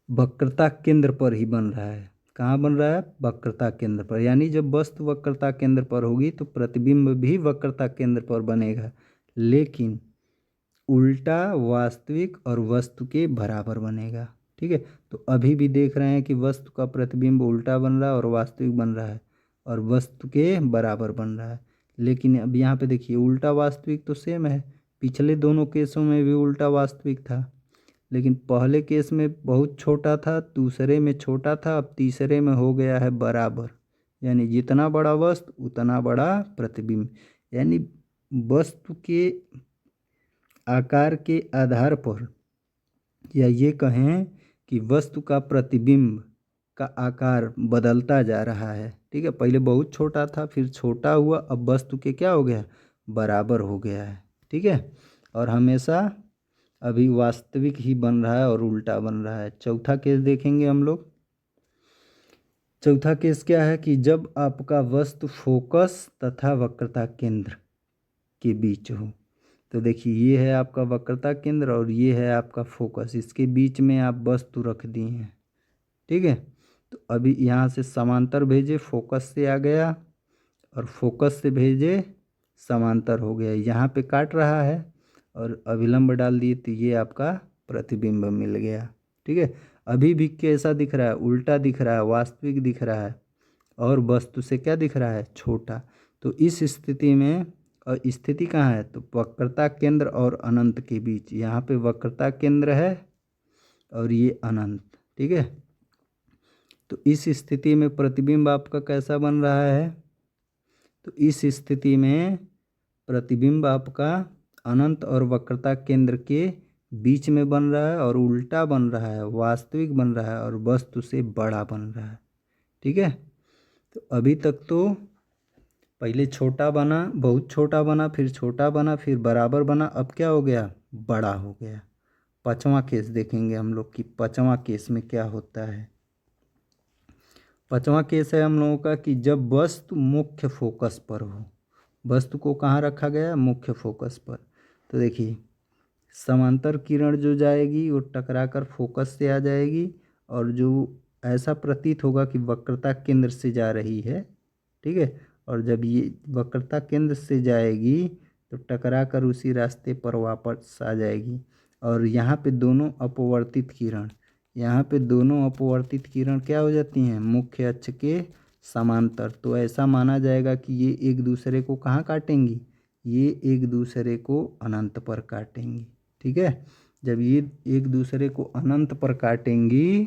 वक्रता केंद्र पर ही बन रहा है। कहाँ बन रहा है? वक्रता केंद्र पर। यानी जब वस्तु वक्रता केंद्र पर होगी तो प्रतिबिंब भी वक्रता केंद्र पर बनेगा, लेकिन उल्टा वास्तविक और वस्तु के बराबर बनेगा। ठीक है, तो अभी भी देख रहे हैं कि वस्तु का प्रतिबिंब उल्टा बन रहा है और वास्तविक बन रहा है और वस्तु के बराबर बन रहा है। लेकिन अब यहाँ पे देखिए उल्टा वास्तविक तो सेम है, पिछले दोनों केसों में भी उल्टा वास्तविक था, लेकिन पहले केस में बहुत छोटा था, दूसरे में छोटा था, अब तीसरे में हो गया है बराबर। यानी जितना बड़ा वस्तु उतना बड़ा प्रतिबिंब। यानी वस्तु के आकार के आधार पर, या ये कहें कि वस्तु का प्रतिबिंब का आकार बदलता जा रहा है। ठीक है, पहले बहुत छोटा था, फिर छोटा हुआ, अब वस्तु के क्या हो गया? बराबर हो गया है। ठीक है, और हमेशा अभी वास्तविक ही बन रहा है और उल्टा बन रहा है। चौथा केस देखेंगे हम लोग। चौथा केस क्या है कि जब आपका वस्तु फोकस तथा वक्रता केंद्र के बीच हो। तो देखिए ये है आपका वक्रता केंद्र और ये है आपका फोकस, इसके बीच में आप वस्तु रख दी हैं। ठीक है, तो अभी यहाँ से समांतर भेजे, फोकस से आ गया, और फोकस से भेजे समांतर हो गया, यहाँ पे काट रहा है और अभिलंब डाल दिए तो ये आपका प्रतिबिंब मिल गया। ठीक है, अभी भी कैसा दिख रहा है? उल्टा दिख रहा है, वास्तविक दिख रहा है, और वस्तु से क्या दिख रहा है? छोटा। तो इस स्थिति में, और स्थिति कहाँ है? तो वक्रता केंद्र और अनंत के बीच। यहाँ पे वक्रता केंद्र है और ये अनंत। ठीक है, तो इस स्थिति में प्रतिबिंब आपका कैसा बन रहा है? तो इस स्थिति में प्रतिबिंब आपका अनंत और वक्रता केंद्र के बीच में बन रहा है और उल्टा बन रहा है, वास्तविक बन रहा है और वस्तु से बड़ा बन रहा है। ठीक है, तो अभी तक तो पहले छोटा बना, बहुत छोटा बना, फिर छोटा बना, फिर बराबर बना, अब क्या हो गया? बड़ा हो गया। पांचवा केस देखेंगे हम लोग कि पांचवा केस में क्या होता है। पांचवा केस है हम लोगों का कि जब वस्तु मुख्य फोकस पर हो। वस्तु को कहाँ रखा गया? मुख्य फोकस पर। तो देखिए समांतर किरण जो जाएगी वो टकरा कर फोकस से आ जाएगी, और जो ऐसा प्रतीत होगा कि वक्रता केंद्र से जा रही है। ठीक है, और जब ये वक्रता केंद्र से जाएगी तो टकरा कर उसी रास्ते पर वापस आ जाएगी, और यहाँ पे दोनों अपवर्तित किरण, यहाँ पे दोनों अपवर्तित किरण क्या हो जाती हैं? मुख्य अक्ष के समांतर। तो ऐसा माना जाएगा कि ये एक दूसरे को कहाँ काटेंगी? ये एक दूसरे को अनंत पर काटेंगी। ठीक है, जब ये एक दूसरे को अनंत पर काटेंगी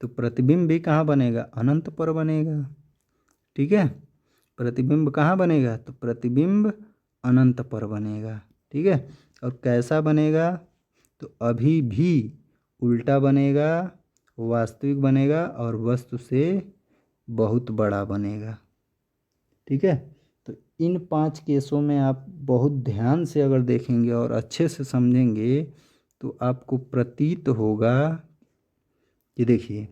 तो प्रतिबिंब भी कहाँ बनेगा? अनंत पर बनेगा। ठीक है, प्रतिबिंब कहाँ बनेगा? तो प्रतिबिंब अनंत पर बनेगा। ठीक है, और कैसा बनेगा? तो अभी भी उल्टा बनेगा, वास्तविक बनेगा और वस्तु से बहुत बड़ा बनेगा। ठीक है, तो इन 5 केसों में आप बहुत ध्यान से अगर देखेंगे और अच्छे से समझेंगे तो आपको प्रतीत होगा कि देखिए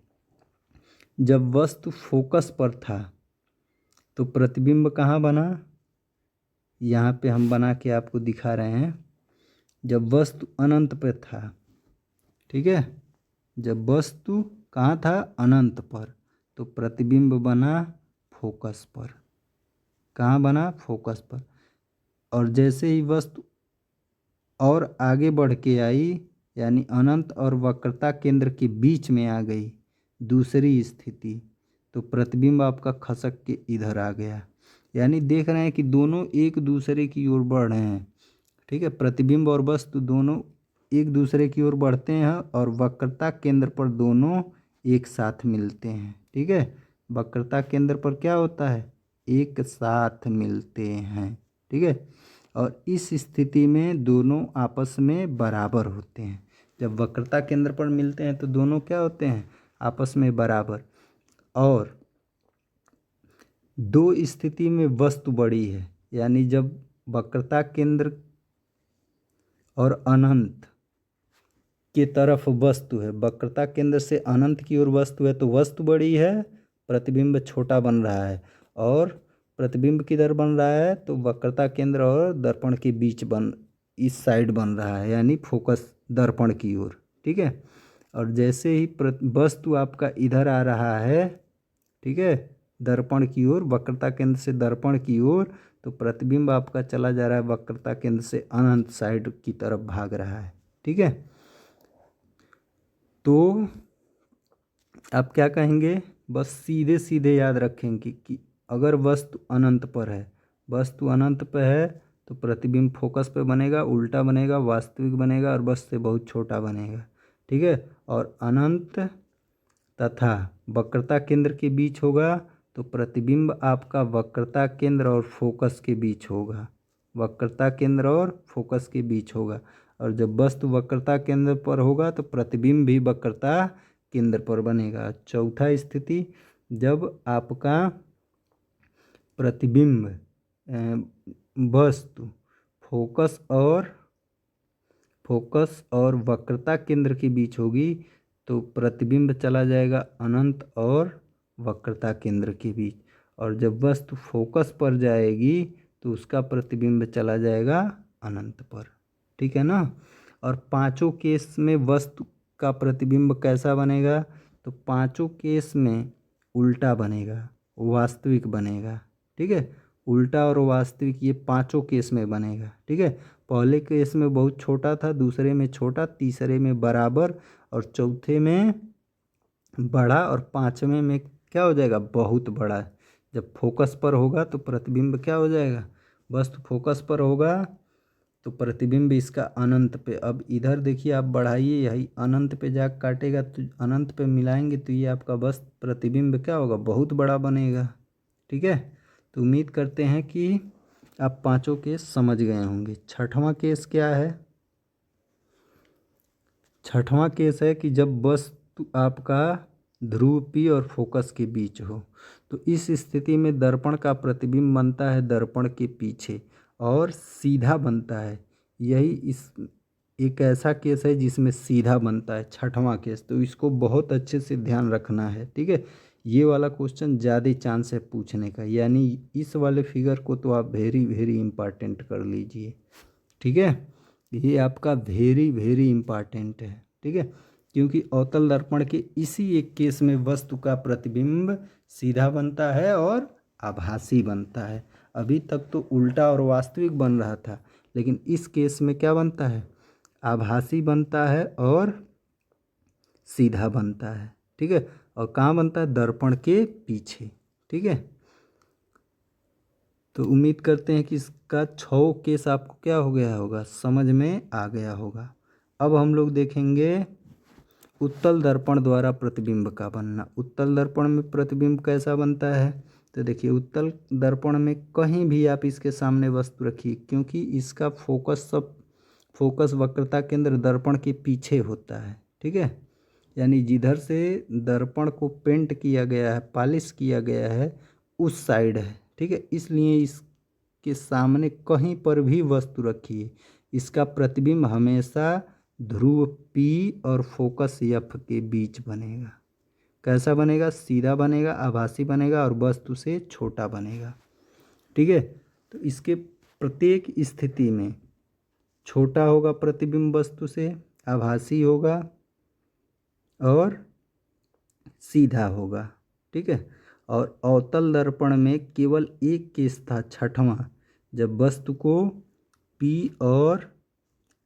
जब वस्तु फोकस पर था तो प्रतिबिंब कहाँ बना? यहाँ पे हम बना के आपको दिखा रहे हैं। जब वस्तु अनंत पे था, ठीक है, जब वस्तु कहाँ था? अनंत पर, तो प्रतिबिंब बना फोकस पर। कहाँ बना? फोकस पर। और जैसे ही वस्तु और आगे बढ़ के आई, यानी अनंत और वक्रता केंद्र के बीच में आ गई दूसरी स्थिति, तो प्रतिबिंब आपका खसक के इधर आ गया। यानी देख रहे हैं कि दोनों एक दूसरे की ओर बढ़ रहे हैं। ठीक है, प्रतिबिंब और वस्तु दोनों एक दूसरे की ओर बढ़ते हैं और वक्रता केंद्र पर दोनों एक साथ मिलते हैं। ठीक है, वक्रता केंद्र पर क्या होता है? एक साथ मिलते हैं। ठीक है, और इस स्थिति में दोनों आपस में बराबर होते हैं। जब वक्रता केंद्र पर मिलते हैं तो दोनों क्या होते हैं? आपस में बराबर। और दो स्थिति में वस्तु बड़ी है, यानी जब वक्रता केंद्र और अनंत की तरफ वस्तु है, वक्रता केंद्र से अनंत की ओर वस्तु है, तो वस्तु बड़ी है, प्रतिबिंब छोटा बन रहा है। और प्रतिबिंब किधर बन रहा है? तो वक्रता केंद्र और दर्पण के बीच इस साइड बन रहा है, यानी फोकस दर्पण की ओर। ठीक है, और जैसे ही वस्तु आपका इधर आ रहा है, ठीक है, दर्पण की ओर, वक्रता केंद्र से दर्पण की ओर, तो प्रतिबिंब आपका चला जा रहा है वक्रता केंद्र से अनंत साइड की तरफ भाग रहा है। ठीक है, तो आप क्या कहेंगे? बस सीधे सीधे याद रखेंगे कि अगर वस्तु अनंत पर है, वस्तु अनंत पर है तो प्रतिबिंब फोकस पे बनेगा, उल्टा बनेगा, वास्तविक बनेगा और बस से बहुत छोटा बनेगा। ठीक है, और अनंत तथा वक्रता केंद्र के बीच होगा तो प्रतिबिंब आपका वक्रता केंद्र और फोकस के बीच होगा, वक्रता केंद्र और फोकस के बीच होगा। और जब वस्तु वक्रता केंद्र पर होगा तो प्रतिबिंब भी वक्रता केंद्र पर बनेगा। चौथा स्थिति, जब आपका प्रतिबिंब वस्तु फोकस और वक्रता केंद्र के बीच होगी तो प्रतिबिंब चला जाएगा अनंत और वक्रता केंद्र के बीच। और जब वस्तु फोकस पर जाएगी तो उसका प्रतिबिंब चला जाएगा अनंत पर। ठीक है ना। और पांचों केस में वस्तु का प्रतिबिंब कैसा बनेगा? तो पांचों केस में उल्टा बनेगा, वास्तविक बनेगा। ठीक है, उल्टा और वास्तविक ये पांचों केस में बनेगा। ठीक है, पहले केस में बहुत छोटा था, दूसरे में छोटा, तीसरे में बराबर और चौथे में बड़ा और पांचवें में क्या हो जाएगा? बहुत बड़ा। जब फोकस पर होगा तो प्रतिबिंब क्या हो जाएगा? वस्तु फोकस पर होगा तो प्रतिबिंब इसका अनंत पे। अब इधर देखिए, आप बढ़ाइए, यही अनंत पे जा काटेगा तो अनंत पे मिलाएंगे तो ये आपका बस प्रतिबिंब क्या होगा? बहुत बड़ा बनेगा। ठीक है, तो उम्मीद करते हैं कि आप पांचों केस समझ गए होंगे। छठवां केस क्या है? छठवां केस है कि जब वस्तु आपका ध्रुव P और फोकस के बीच हो, तो इस स्थिति में दर्पण का प्रतिबिंब बनता है दर्पण के पीछे और सीधा बनता है। यही एक ऐसा केस है जिसमें सीधा बनता है, छठवां केस। तो इसको बहुत अच्छे से ध्यान रखना है। ठीक है, ये वाला क्वेश्चन ज़्यादा चांस है पूछने का, यानी इस वाले फिगर को तो आप वेरी वेरी इंपॉर्टेंट कर लीजिए। ठीक है, ये आपका वेरी वेरी इंपॉर्टेंट है। ठीक है, क्योंकि अवतल दर्पण के इसी एक केस में वस्तु का प्रतिबिंब सीधा बनता है और आभासी बनता है। अभी तक तो उल्टा और वास्तविक बन रहा था, लेकिन इस केस में क्या बनता है? आभासी बनता है और सीधा बनता है। ठीक है, और कहाँ बनता है? दर्पण के पीछे। ठीक है, तो उम्मीद करते हैं कि इसका 6 केस आपको क्या हो गया होगा? समझ में आ गया होगा। अब हम लोग देखेंगे उत्तल दर्पण द्वारा प्रतिबिंब का बनना। उत्तल दर्पण में प्रतिबिंब कैसा बनता है? तो देखिए, उत्तल दर्पण में कहीं भी आप इसके सामने वस्तु रखिए, क्योंकि इसका फोकस वक्रता केंद्र दर्पण के पीछे होता है। ठीक है, यानी जिधर से दर्पण को पेंट किया गया है, पॉलिश किया गया है, उस साइड है। ठीक है, इसलिए इसके सामने कहीं पर भी वस्तु रखिए, इसका प्रतिबिंब हमेशा ध्रुव P और फोकस F के बीच बनेगा। कैसा बनेगा? सीधा बनेगा, आभासी बनेगा और वस्तु से छोटा बनेगा। ठीक है, तो इसके प्रत्येक स्थिति में छोटा होगा प्रतिबिंब वस्तु से, आभासी होगा और सीधा होगा। ठीक है। और अवतल दर्पण में केवल एक केस था, छठवां, जब वस्तु को P और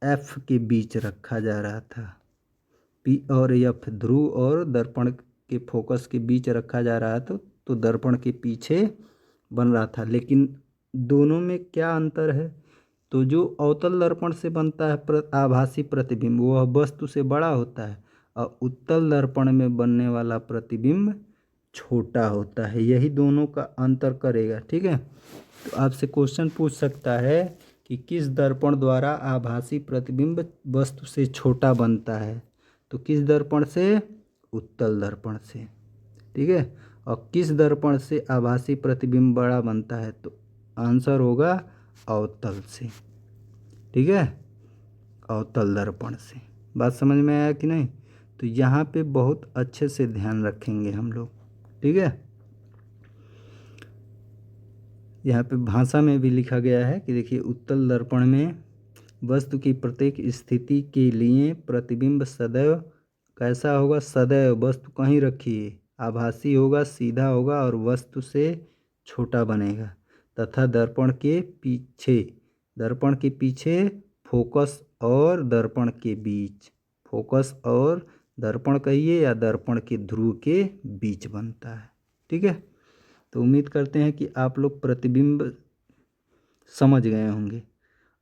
F के बीच रखा जा रहा था। P और F ध्रुव और दर्पण के फोकस के बीच रखा जा रहा था, तो दर्पण के पीछे बन रहा था। लेकिन दोनों में क्या अंतर है? तो जो अवतल दर्पण से बनता है आभासी प्रतिबिंब, वह वस्तु से बड़ा होता है, और उत्तल दर्पण में बनने वाला प्रतिबिंब छोटा होता है। यही दोनों का अंतर करेगा, ठीक है। तो आपसे क्वेश्चन पूछ सकता है कि किस दर्पण द्वारा आभासी प्रतिबिंब वस्तु से छोटा बनता है? तो किस दर्पण से? उत्तल दर्पण से, ठीक है। और किस दर्पण से आभासी प्रतिबिंब बड़ा बनता है? तो आंसर होगा अवतल से, ठीक है, अवतल दर्पण से। बात समझ में आया कि नहीं? तो यहाँ पे बहुत अच्छे से ध्यान रखेंगे हम लोग, ठीक है। यहाँ पे भाषा में भी लिखा गया है कि देखिए, उत्तल दर्पण में वस्तु की प्रत्येक स्थिति के लिए प्रतिबिंब सदैव कैसा होगा? सदैव वस्तु कहीं रखिए, आभासी होगा, सीधा होगा और वस्तु से छोटा बनेगा। तथा दर्पण के पीछे फोकस और दर्पण के बीच, फोकस और दर्पण कहिए या दर्पण के ध्रुव के बीच बनता है, ठीक है। तो उम्मीद करते हैं कि आप लोग प्रतिबिंब समझ गए होंगे।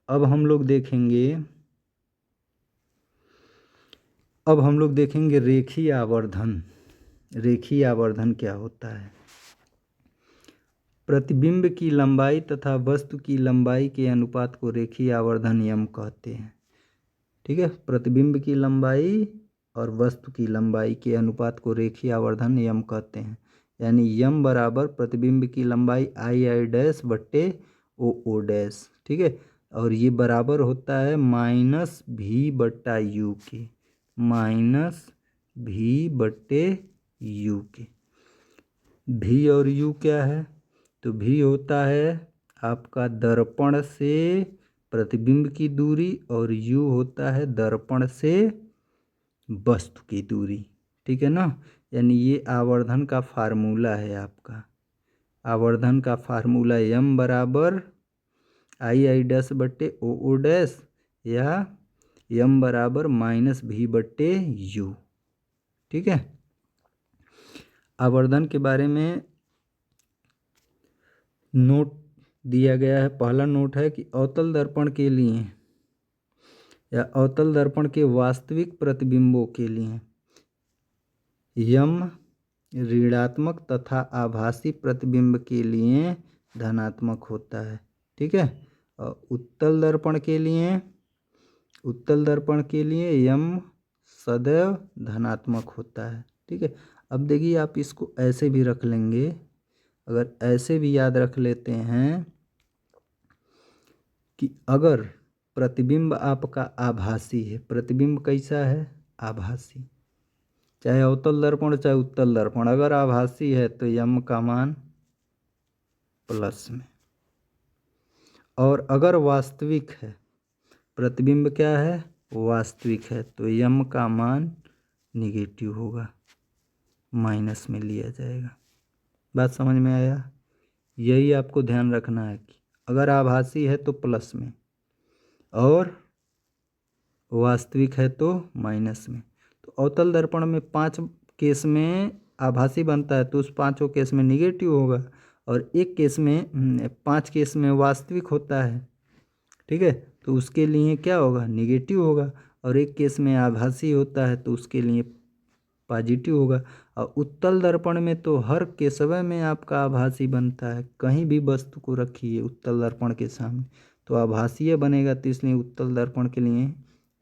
अब हम लोग देखेंगे रेखीय आवर्धन। रेखीय आवर्धन क्या होता है? प्रतिबिंब की लंबाई तथा वस्तु की लंबाई के अनुपात को रेखीय आवर्धन नियम कहते हैं, ठीक है। प्रतिबिंब की लंबाई और वस्तु की लंबाई के अनुपात को रेखीय आवर्धन नियम कहते हैं। यानी यम बराबर प्रतिबिंब की लंबाई आई डैश बट्टे ओ डैश, ठीक है। और ये बराबर होता है माइनस भी बट्टा यू के, माइनस भी बट्टे यू के। भी और यू क्या है? तो भी होता है आपका दर्पण से प्रतिबिंब की दूरी, और यू होता है दर्पण से वस्तु की दूरी, ठीक है ना। यानी ये आवर्धन का फार्मूला है आपका। आवर्धन का फार्मूला यम बराबर आई डैश बट्टे ओ डैश, या यम बराबर माइनस भी बट्टे यू, ठीक है। आवर्धन के बारे में नोट दिया गया है। पहला नोट है कि अवतल दर्पण के लिए या अवतल दर्पण के वास्तविक प्रतिबिंबों के लिए यम ऋणात्मक तथा आभासी प्रतिबिंब के लिए धनात्मक होता है, ठीक है। और उत्तल दर्पण के लिए यम सदैव धनात्मक होता है, ठीक है। अब देखिए, आप इसको ऐसे भी रख लेंगे, अगर ऐसे भी याद रख लेते हैं कि अगर प्रतिबिंब आपका आभासी है, प्रतिबिंब कैसा है? आभासी, चाहे अवतल दर्पण चाहे उत्तल दर्पण, अगर आभासी है तो यम का मान प्लस में, और अगर वास्तविक है, प्रतिबिंब क्या है? वास्तविक है, तो यम का मान निगेटिव होगा, माइनस में लिया जाएगा। बात समझ में आया? यही आपको ध्यान रखना है कि अगर आभासी है तो प्लस में, और वास्तविक है तो माइनस में। तो अवतल दर्पण में 5 केस में आभासी बनता है, तो उस 5 केस में निगेटिव होगा, और एक केस में 5 केस में वास्तविक होता है, ठीक है। तो उसके लिए क्या होगा? निगेटिव होगा। और एक केस में आभासी होता है तो उसके लिए पॉजिटिव होगा। और उत्तल दर्पण में तो हर केसवे में आपका आभासी बनता है, कहीं भी वस्तु को रखिए उत्तल दर्पण के सामने तो आभासीय बनेगा। तो इसलिए उत्तल दर्पण के लिए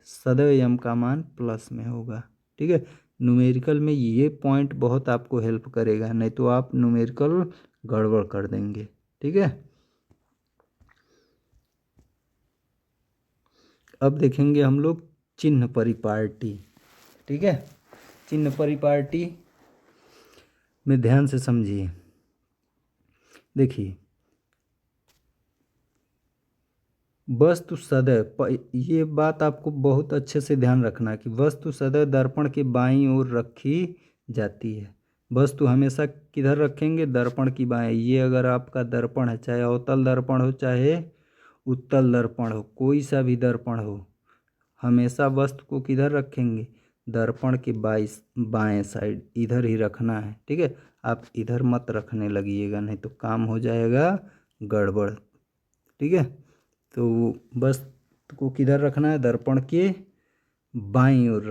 सदैव यम का मान प्लस में होगा, ठीक है। न्यूमेरिकल में ये पॉइंट बहुत आपको हेल्प करेगा, नहीं तो आप न्यूमेरिकल गड़बड़ कर देंगे, ठीक है। अब देखेंगे हम लोग चिन्ह परिपाटी, ठीक है। चिन्ह परिपाटी में ध्यान से समझिए। देखिए, वस्तु सदैव, ये बात आपको बहुत अच्छे से ध्यान रखना है कि वस्तु सदैव दर्पण के बाईं ओर रखी जाती है। वस्तु हमेशा किधर रखेंगे, दर्पण की बाएं। ये अगर आपका दर्पण है, चाहे अवतल दर्पण हो चाहे उत्तल दर्पण हो, कोई सा भी दर्पण हो, हमेशा वस्तु को किधर रखेंगे, दर्पण के बाएं साइड, इधर ही रखना है। ठीक है, आप इधर मत रखने लगिएगा, नहीं तो काम हो जाएगा गड़बड़। ठीक है, तो वस्तु को किधर रखना है, दर्पण के बाईं ओर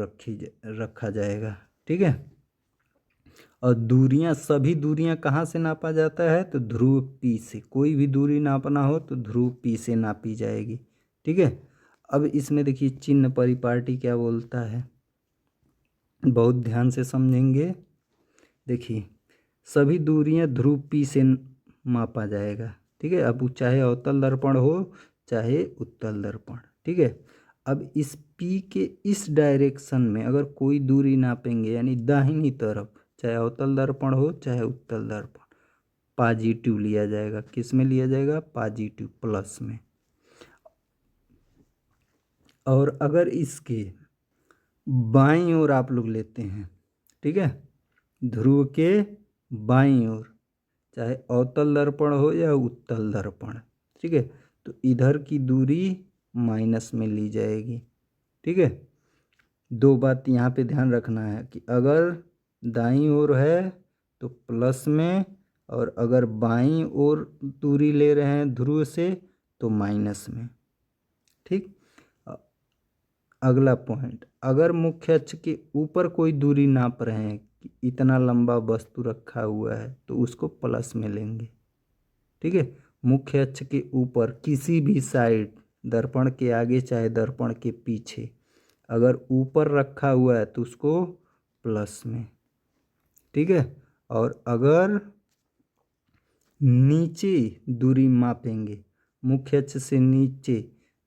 रखा जाएगा। ठीक है, और दूरियां, सभी दूरियां कहाँ से नापा जाता है, तो ध्रुव P से। कोई भी दूरी नापना हो तो ध्रुव P से नापी जाएगी। ठीक है, अब इसमें देखिए चिन्ह परिपाटी क्या बोलता है, बहुत ध्यान से समझेंगे। देखिए सभी दूरियां ध्रुव P से मापा जाएगा। ठीक है, अब चाहे अवतल दर्पण हो चाहे उत्तल दर्पण। ठीक है, अब इस P के इस डायरेक्शन में अगर कोई दूरी नापेंगे, यानी दाहिनी तरफ, चाहे अवतल दर्पण हो चाहे उत्तल दर्पण, पॉजिटिव लिया जाएगा। किस में लिया जाएगा, पॉजिटिव, प्लस में। और अगर इसके बाईं ओर आप लोग लेते हैं, ठीक है, ध्रुव के बाईं ओर, चाहे अवतल दर्पण हो या उत्तल दर्पण, ठीक है, तो इधर की दूरी माइनस में ली जाएगी। ठीक है, दो बात यहाँ पे ध्यान रखना है कि अगर दाईं ओर है तो प्लस में, और अगर बाईं ओर दूरी ले रहे हैं ध्रुव से तो माइनस में। ठीक, अगला पॉइंट, अगर मुख्य अक्ष के ऊपर कोई दूरी नाप रहे हैं कि इतना लंबा वस्तु रखा हुआ है तो उसको प्लस में लेंगे। ठीक है, मुख्य अक्ष के ऊपर किसी भी साइड, दर्पण के आगे चाहे दर्पण के पीछे, अगर ऊपर रखा हुआ है तो उसको प्लस में। ठीक है, और अगर नीचे दूरी मापेंगे, मुख्य अक्ष से नीचे,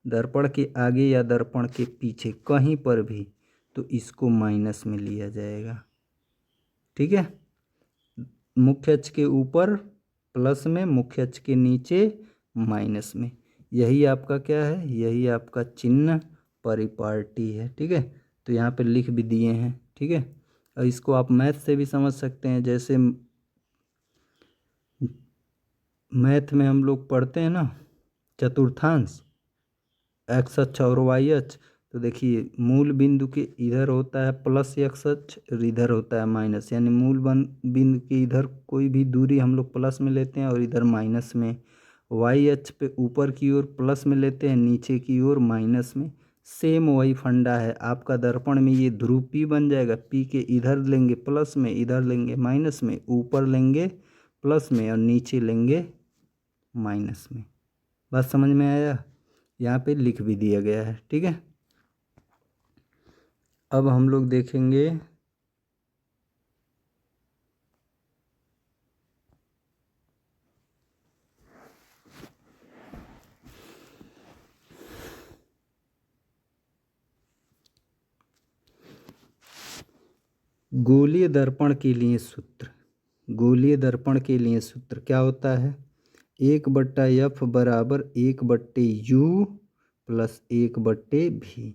दर्पण के आगे या दर्पण के पीछे कहीं पर भी, तो इसको माइनस में लिया जाएगा। ठीक है, मुख्य अक्ष के ऊपर प्लस में, मुख्य अक्ष के नीचे माइनस में। यही आपका क्या है, यही आपका चिन्ह परिपाटी है। ठीक है, तो यहाँ पे लिख भी दिए हैं। ठीक है, और इसको आप मैथ से भी समझ सकते हैं। जैसे मैथ में हम लोग पढ़ते हैं ना, चतुर्थांश, एक्स अक्ष और वाई अक्ष, तो देखिए मूल बिंदु के इधर होता है प्लस एक्स अक्ष और इधर होता है माइनस, यानी मूल बिंदु के इधर कोई भी दूरी हम लोग प्लस में लेते हैं और इधर माइनस में। वाई अक्ष पे ऊपर की ओर प्लस में लेते हैं, नीचे की ओर माइनस में। सेम वही फंडा है आपका दर्पण में, ये ध्रुव P बन जाएगा। P के इधर लेंगे प्लस में, इधर लेंगे माइनस में, ऊपर लेंगे प्लस में और नीचे लेंगे माइनस में। बात समझ में आया, यहाँ पे लिख भी दिया गया है। ठीक है, अब हम लोग देखेंगे गोलीय दर्पण के लिए सूत्र। गोलीय दर्पण के लिए सूत्र क्या होता है, 1/f बराबर 1/u प्लस 1/v।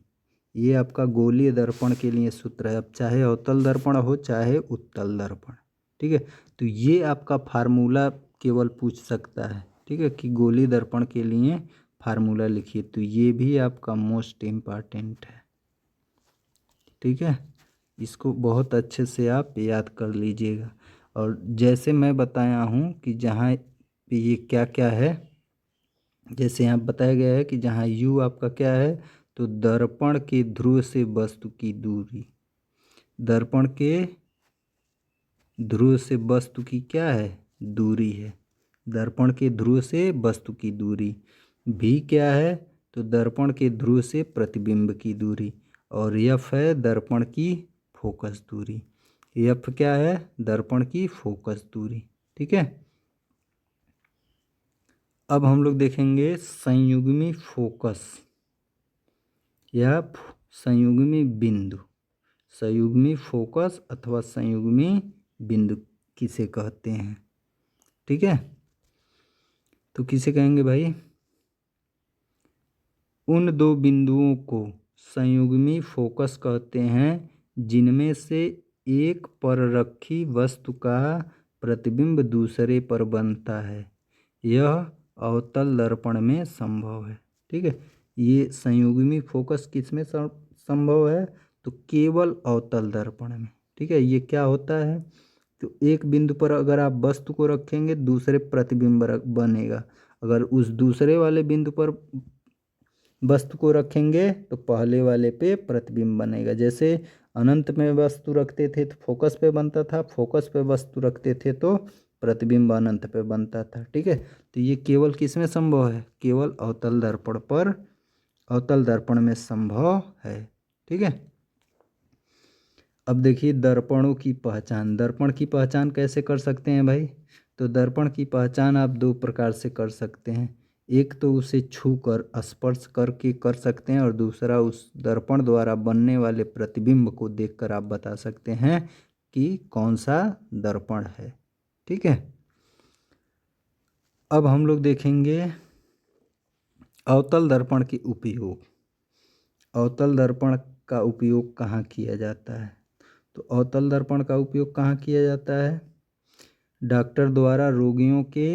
ये आपका गोलीय दर्पण के लिए सूत्र है। अब चाहे अवतल दर्पण हो चाहे उत्तल दर्पण। ठीक है, तो ये आपका फार्मूला केवल पूछ सकता है। ठीक है, कि गोलीय दर्पण के लिए फार्मूला लिखिए, तो ये भी आपका मोस्ट इम्पॉर्टेंट है। ठीक है, इसको बहुत अच्छे से आप याद कर लीजिएगा। और जैसे मैं बताया हूँ कि जहाँ पे ये क्या क्या है, जैसे यहाँ बताया गया है कि जहाँ u आपका क्या है, तो दर्पण के ध्रुव से वस्तु की दूरी, दर्पण के ध्रुव से वस्तु की क्या है, दूरी है। दर्पण के ध्रुव से वस्तु की दूरी। v क्या है, तो दर्पण के ध्रुव से प्रतिबिंब की दूरी। और f है दर्पण की फोकस दूरी। f क्या है, दर्पण की फोकस दूरी। ठीक है, अब हम लोग देखेंगे संयुग्मी फोकस या संयुग्मी बिंदु। संयुग्मी फोकस अथवा संयुग्मी बिंदु किसे कहते हैं। ठीक है, तो किसे कहेंगे भाई, उन दो बिंदुओं को संयुग्मी फोकस कहते हैं जिनमें से एक पर रखी वस्तु का प्रतिबिंब दूसरे पर बनता है, यह अवतल दर्पण में संभव है। ठीक है, ये संयुग्मी फोकस किस में संभव है? तो केवल अवतल दर्पण में। ठीक है, ये क्या होता है? तो एक बिंदु पर अगर आप वस्तु को रखेंगे दूसरे प्रतिबिंब बनेगा, अगर उस दूसरे वाले बिंदु पर वस्तु को रखेंगे तो पहले वाले पे प्रतिबिंब बनेगा। जैसे अनंत में वस्तु रखते थे तो फोकस पे बनता था, फोकस पे वस्तु रखते थे तो प्रतिबिंब अनंत पे बनता था। ठीक है, तो ये केवल किस में संभव है? केवल अवतल दर्पण पर, अवतल दर्पण में संभव है। ठीक है, अब देखिए दर्पणों की पहचान। दर्पण की पहचान कैसे कर सकते हैं भाई? तो दर्पण की पहचान आप दो प्रकार से कर सकते हैं। एक तो उसे छू कर स्पर्श करके कर सकते हैं, और दूसरा उस दर्पण द्वारा बनने वाले प्रतिबिंब को देखकर आप बता सकते हैं कि कौन सा दर्पण है। ठीक है, अब हम लोग देखेंगे अवतल दर्पण के उपयोग। अवतल दर्पण का उपयोग कहाँ किया जाता है? तो अवतल दर्पण का उपयोग कहाँ किया जाता है? डॉक्टर द्वारा रोगियों के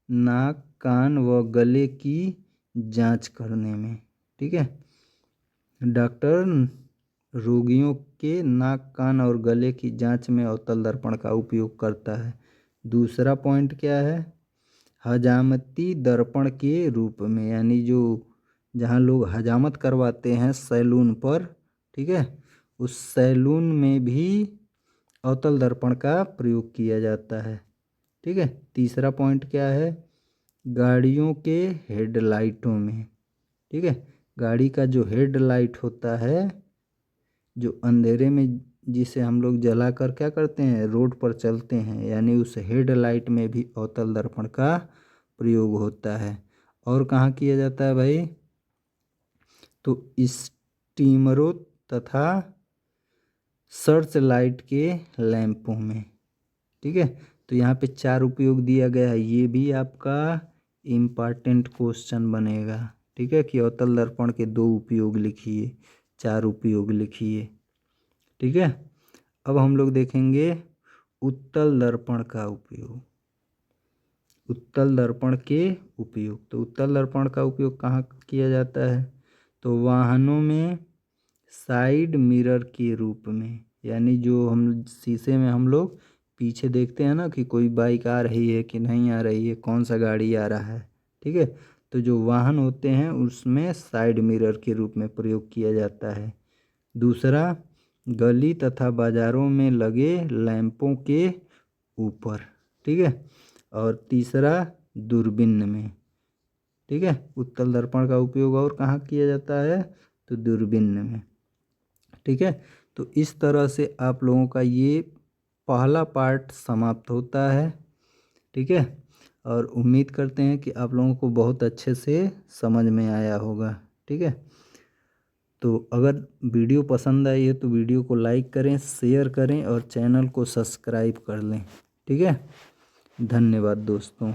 नाक, कान व गले की जांच करने में। ठीक है, डॉक्टर रोगियों के नाक, कान और गले की जांच में अवतल दर्पण का उपयोग करता है। दूसरा पॉइंट क्या है? हजामती दर्पण के रूप में, यानी जो जहाँ लोग हजामत करवाते हैं सैलून पर, ठीक है, उस सैलून में भी अवतल दर्पण का प्रयोग किया जाता है। ठीक है, तीसरा पॉइंट क्या है? गाड़ियों के हेडलाइटों में। ठीक है, गाड़ी का जो हेडलाइट होता है, जो अंधेरे में जिसे हम लोग जलाकर क्या करते हैं, रोड पर चलते हैं, यानी उस हेडलाइट में भी अवतल दर्पण का प्रयोग होता है। और कहाँ किया जाता है भाई? तो स्टीमरों तथा सर्च लाइट के लैंपों में। ठीक है, तो यहाँ पे 4 उपयोग दिया गया है, ये भी आपका इम्पॉर्टेंट क्वेश्चन बनेगा। ठीक है, कि अवतल दर्पण के 2 उपयोग लिखिए, 4 उपयोग लिखिए। ठीक है, अब हम लोग देखेंगे उत्तल दर्पण का उपयोग। उत्तल दर्पण के उपयोग, तो उत्तल दर्पण का उपयोग कहाँ किया जाता है? तो वाहनों में साइड मिरर के रूप में, यानी जो हम शीशे में हम लोग पीछे देखते हैं ना कि कोई बाइक आ रही है कि नहीं आ रही है, कौन सा गाड़ी आ रहा है। ठीक है, तो जो वाहन होते हैं उसमें साइड मिरर के रूप में प्रयोग किया जाता है। दूसरा, गली तथा बाज़ारों में लगे लैंपों के ऊपर। ठीक है, और तीसरा दूरबीन में। ठीक है, उत्तल दर्पण का उपयोग और कहाँ किया जाता है? तो दूरबीन में। ठीक है, तो इस तरह से आप लोगों का ये पहला पार्ट समाप्त होता है। ठीक है, और उम्मीद करते हैं कि आप लोगों को बहुत अच्छे से समझ में आया होगा। ठीक है, तो अगर वीडियो पसंद आई है तो वीडियो को लाइक करें, शेयर करें और चैनल को सब्सक्राइब कर लें। ठीक है, धन्यवाद दोस्तों।